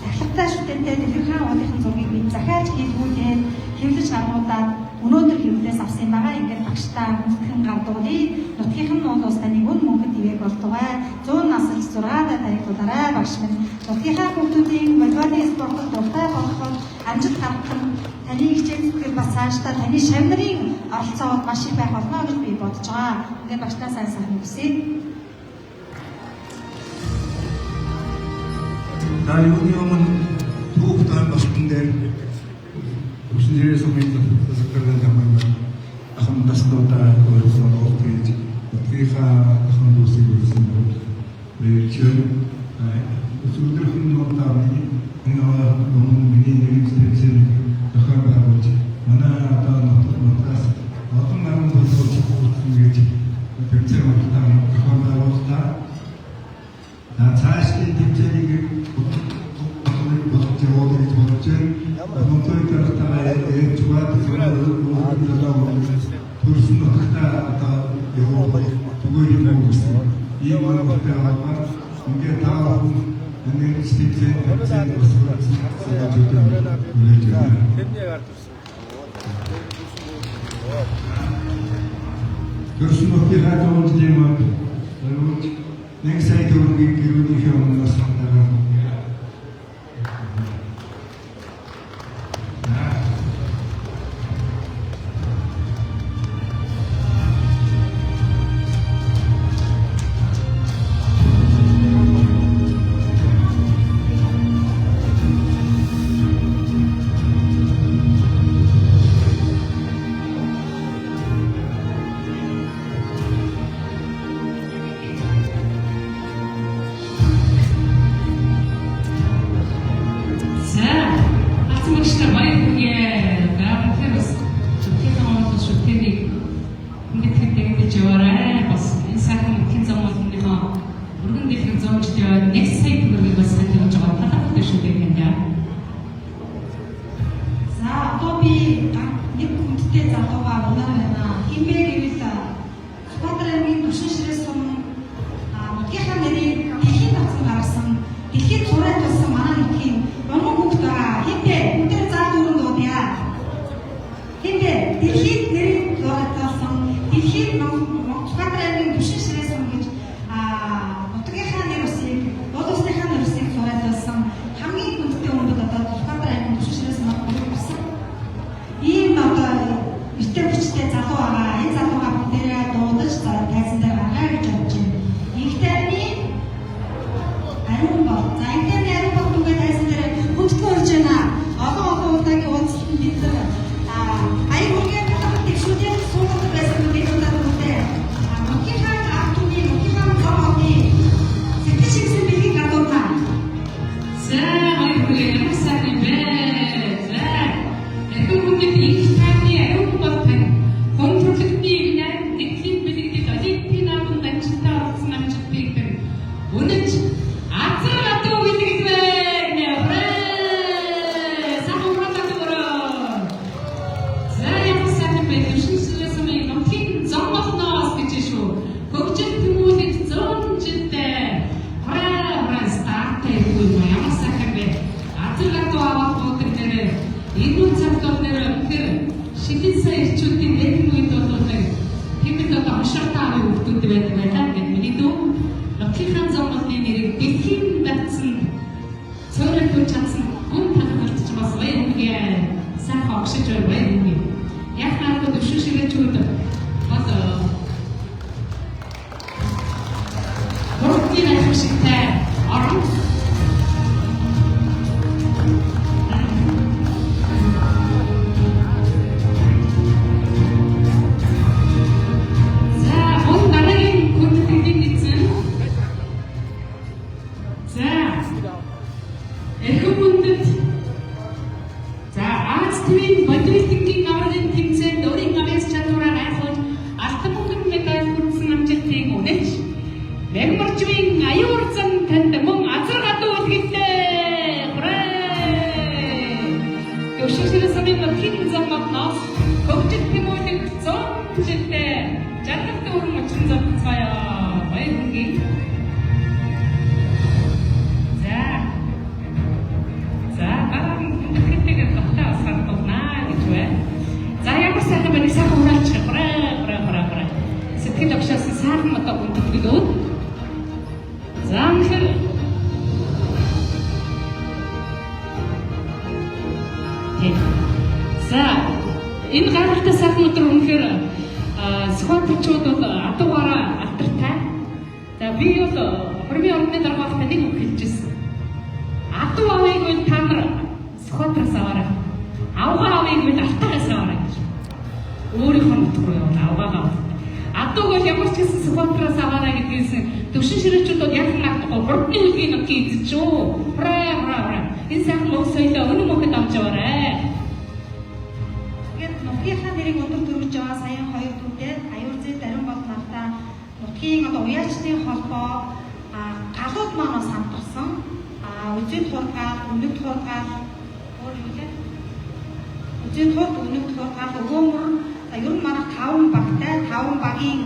тахлагтай шүтэнтэй Дэлгэр хаан уулынхан зургийг би захиаж хийлгүүлээд хэвлэж гаргуудаад өнөөдөр хэвлээс авсан байгаа. Ингээд багштаа хүндхэн гардуулъя. Нутгийнхан нуулуус таныг үн мөнгөд ивэг болтугай. 100 насч 6 тарихуудаарай багш минь. Нутгийнхаа хүмүүсийн волейболын спортод дуртай болоход амжилт гаргах нь таны хичээл зүтгэл бас цаашдаа таны шавнарын оролцоод маш их байх болно гэж би бодож байгаа. Тэгээд багштаа сайн сайн хүсье. За юуны өмнө түүхтэй болсон дээр Төвшиншрээ сумын засгийн хамгаалалт ахын тасдуудаа өөрөөр хэлбэл нутгийнхаа ахын дүүсийг үлсэн бол мэйчэн өсвөрийн нотаа миний нэг специал тохиол байгуулж манай одоо нотаас олон намын боловч ингэж тэмцээн болтаа тохиол байгууллаа. Цаашдын тэмцээнийг болж Монтой тарахтаа чугаад төрсөн нутагтаа одоо түгээр юм гэсэн. Ийм манайтай аваад ингээд таа энэ стипсээ төрсөн нутгийг хааж юм нэг сая төгрөгийн гэрүүний хэмнээс хандаа. дэлхийн Улаанбаатарын төвшин ширээс ингэж нутгийнхаа нэр усыг, уул усныхаа нэр усыг зураалсан хамгийн хүндтэй хүмүүс одоо Улаанбаатарын төвшин ширээс болсон. Ийм одоо эртний хүчтэй залуу байгаа. Энэ залууга бүгдээрээ дуудаж тайзан дээр гаргая гэж бодож байна. Игтэрний ариун бол. За игтэрний ариун бол түгээ тайзан дээр хүндтэй орж байна. Олон удаагийн уулзалтанд бид нар аюулгүй төвшүүдийн суулгад байсан бид нар бүгдээ мөнхийнхаа автоны мөнхийнхаа зовооны сэтгэл шигсэн билгийг гадуурна. За аюулгүй ямар сайн бэ? За эрхэм хүндэт игтэрний ариун бол тань контролтны нэгдлийн билэгдэд олимпийн наадмын амжилттай орсон амжилтыг үнэж азрагатуу гэдэг вэ? Шидэн сая ирчүүдийн нэгэн үед бол тэмдэг одоо аншаалтаа өгдөг байдаг байлаа гэдэг миний дүү. Локхийн зомлоны нэрийг дэлхийн датсан цорын төр чадсан гүн талбарч бас баяргээ сайхан огшиж баяргээ. Яг надад төвшин шигэчүүд одоо бүртийн ашигтай орон энэ гаралтай сайхан өдөр үнэхээр схватчууд бол адуугаараа алдартай. За би бол хөрмийн орны даргаахтай нэг үг хэлчихсэн. Адуу авыг бол та нар схватраас аваарай. Авгаа авыг бол алтаагаас аваарай гэж. Өөрийнхөө нутгаар явуул авгаагаа. Адууг бол ямар ч гэсэн схватраас аваарай гэдгээс төвшин ширээчүүд бол яг наадахгүй хурдны үлгийн нутгийн эзэж шүү. Энэ сайхан мөн соёлоо өнөө мөхөд амж аваарай. Нутгийнхаа нэрийг өндөр төрөж байгаа саяхан хоёр дүүтэй аюул зэд ариун бол нартай нутгийн одоо уяачны холбоо галууд манаас хамтарсан үзэн хургаал, өнөг хургаал өөр юу вэ? Үзэн хурд, өнөг хургаал, өгөөмөр ер нь манай 5 багтай 5 багийн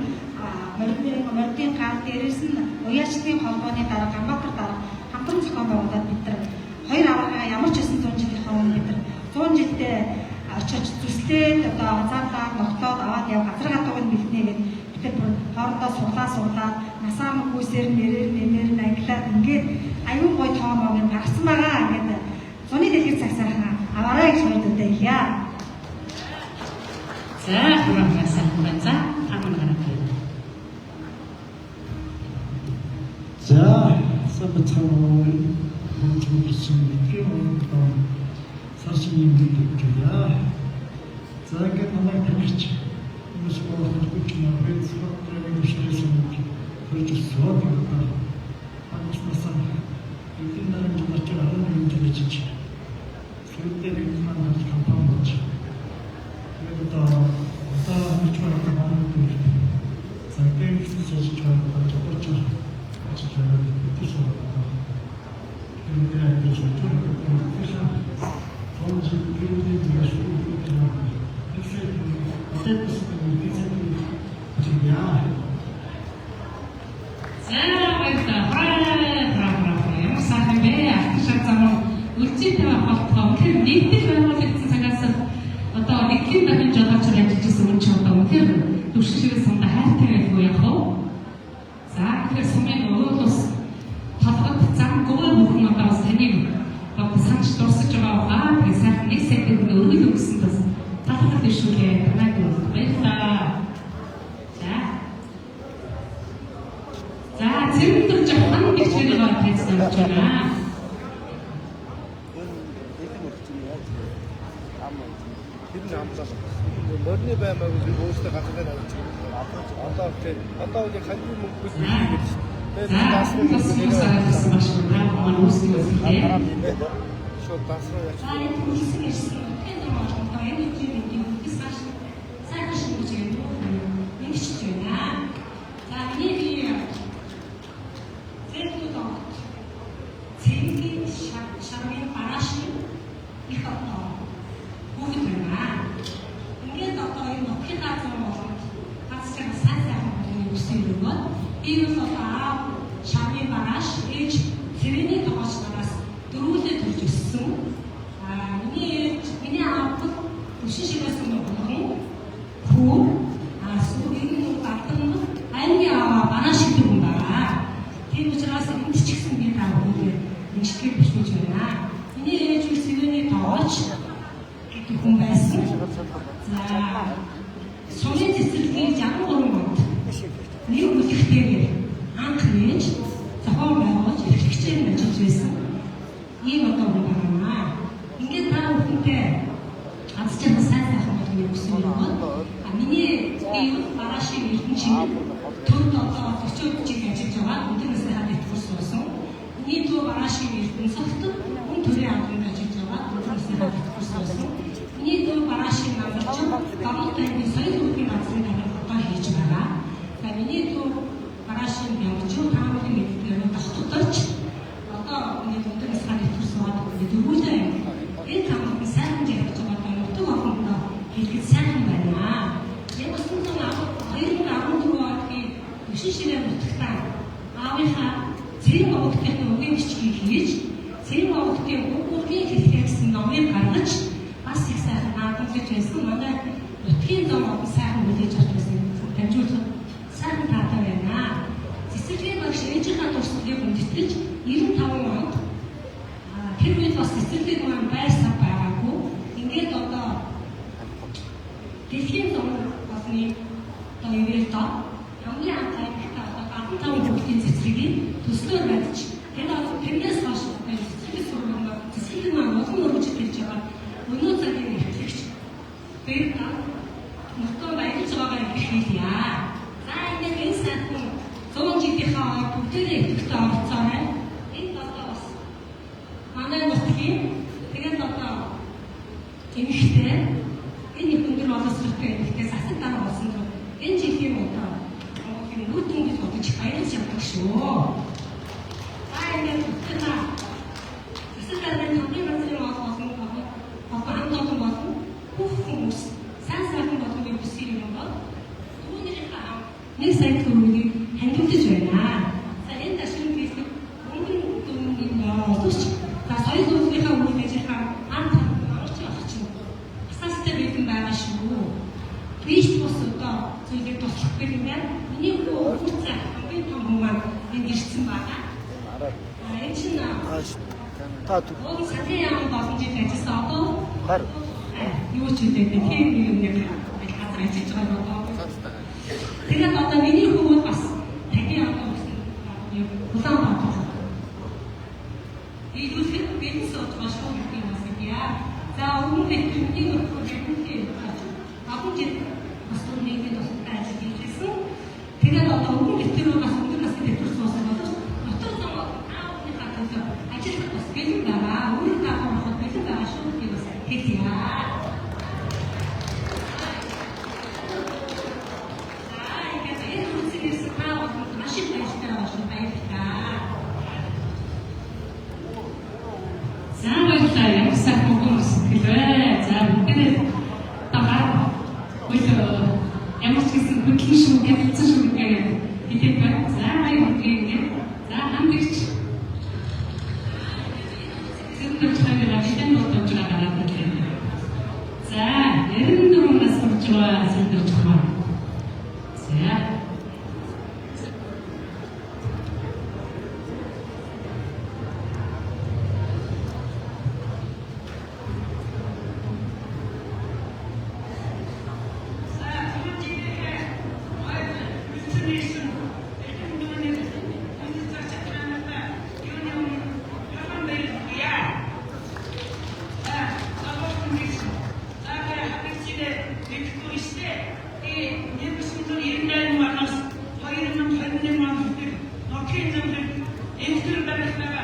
мордын гал дээрээс нь уяачны холбооны дараа Ганбаатар дараа хамтран зохион байгуулад бид нар хоёр аварга ямар ч гэсэн 100 жилийн өмнө бид нар 100 жилдээ очиж зүслээд одоо анзаарлаа ногтлоод аваад яв газар гадууг нь бэлтнэ гэдэг бид нар хоорондоо суглаад насаа мөхөөсээр нэрээр нанглаад ингээд аюун гой тоомог нь гарсан байгаа гэдэг зуны дэлгэр цагсархан аваарай гэж хэлдэг яа. За хурагнасаа за хамаарай. За сабцаа хэмжүүлсэн мэдээ сарсын юм гэдэг. За ингээд намайг төгсч хүмүүс боолох гэж навэц фотографи ширсэн гэж хэлсэн байна. Анхнаасаа энэ нарийн материал нь ингэж сүлдээр маань компани болж. Одоо мичмар компани за тэгээд сэж чад болж байгаа. нийтдээ байгуулагдсан цагаас одоо нэгдлийн дахин жолооч ажиллажсэн юм чи одоо үнэхээр төвшөлөөс сонгоо хайртай байлгүй яг уу. За тэгэхээр сумын өөдөөс толгойд зам гоо бүхэн одоо бас таныг одоо санаж дурсаж байгаа. Тэгээд сайхан нэг сэтэд өргөл өгсөн бас талхад дэвшүүлээ. Танайд баярлалаа. За зэрэгдэр жахан бичвэрийг тавьсан гэж байна. Мөрний баймаг өөртөө газартай авч одоо үгүй хальбар мөнгөс гэж тэгээд таасан маш шууд таасан яач. За энэ хүссэн ирсэн. Энэ маань одоо энэ үеийн бүс маш сайхан шинж нэгч байна. За миний зэрэгдээ цэнгийн шармын парашны их одоо бүгд байна. Ингээд одоо энэ нөхөд газар болоод хацчаа сайхан үсэн өгөө. Энэ одоо шармын параш ээж цэвэний тогоочноос дөрүүлээ төрж өссөн. Миний аав өшишгээс өмнө хүү сүүгийн батан аймгийн аваа банаш гэдэг юм байна. Тийм учраас энд ч гэсэн би таавал нэгтгэж бичиж байна. Миний ээж үл цэвэний тогооч гэдэг хүн байсан. За сумын цэцэрлэгийн 63 онд нэг бүлэгтэйгээр анх нээж зохион байгуулж эрхлэгчээр ажиллаж байсан. Ийм одоо хүн байна. Ингээд та бүхэнтэй хацчаа сайхан болгоно гэсэн юм байна. Миний ийм парашийн эрдэн чинь төвд одоо 40 жил ажиллаж байгаа. Өдөрөөс хаад итгүүс болсон. Миний дүү парашийн эрдэн цагт хүн төрийн албанд ажиллаж байгаа. Өдөрөөс хаад итгүүс болсон. Миний дүү парашийн намлагч гамт тайны соёл хөгжлийн газрын дарга одоо хийж байгаа. За миний дүү парашийн ямагч таамаглын мэдээлэл тогтолцооч одоо миний өдөрөөс хаад итгүүс байгаа. Дөрвөлээ энэ тамга сайхан жаргаж байгаа нутаг охиндоо хэлэхэд сайхан байна. Яг гэсэн чинь 2014 оны өшин ширээ нутагтаа аавынхаа цэрэг овогтын үгийн бичгийг хийж цэрэг овогтын үгийн хэлхээ гэсэн номыг гаргаж бас их сайхан наадмалж байсан. Манай нутгийн зам сайхан үлээж авчихсан дамжуулах сайхан таатай байна. Цэцэрлэгийн багш ээжийнхаа туршлагыг үндэтгэж 95 онд тэр үед бас цэцэрлэг маань байсан байгаагүй. Ингээд одоо дэлхийн зам болны одоо ивэлт хамгийн анхны одоо 15 хүүхдийн цэцэрлэгийг төслөөр барьж тэрнээс хойш цэцэрлэг сургууль цэцэрлэг маань олон өргөж хэлж байгаа. Өнөө цагийн эрхлэгч тэр нутаг баярлж байгаа хэлье. За ингээд энэ сайхан 100 жилийнхаа бүгдээрээ идэвхтэй оролцоорой. Энэ одоо бас манай нутгийн тэгээд одоо эмэгтэй энэ өндөр боловсролтой эмэгтэйс асар дараа болсон нь энэ жилийн одоо Монголын нүүдэн гэж бодож баярлж явдаг шүү. За ингээд бүгдээ засаг даргын хамгийн газрын олон хамт олон болон бүх хүмүүс сайн болгоны бүсгэр юм бол түүнийхээ нэг сая төгрөгийг хангилж байна. За энэ ташин гэдэг өнгөн төгрөгийн за соёл хөгжлийнхаа үйл ажиллагаа анх орж байгаа чинь асаастай бэлэн байгаа шүү. Биш бус одоо зүйлийг туслах гэх юм байна. Миний хүүхдтэй хамгийн том хүмүүс энд ирсэн байгаа. Энэ чинь та өөр сарын яам болон жил ажилласан одоо юу ч үгүй тийм юм нэг газар ажиллаж байгаа одоо. Тэгээд одоо миний хүмүүс бас тагийн одоо улаан баатар ийдүүлэх бизнес учраас шууд юм байна. За өмнөд бидний хөрөнгөний агуу жил бас үнэхээр тустай ажил хийсэн. Тэгээд одоо өмнөд төрөө бас өндөр насны дэвтэрсэн болсон бол нутаг зам аавны хатад ажиллах бас бэлэн байгаа. Үүний дагуу хот бэлэн байгаа шүү гэж бас хэлье. мэдхгүй штэ. Энэ бүсгүүл 98 оноос 2021 онд нөхөн намд энэ төр барихнаа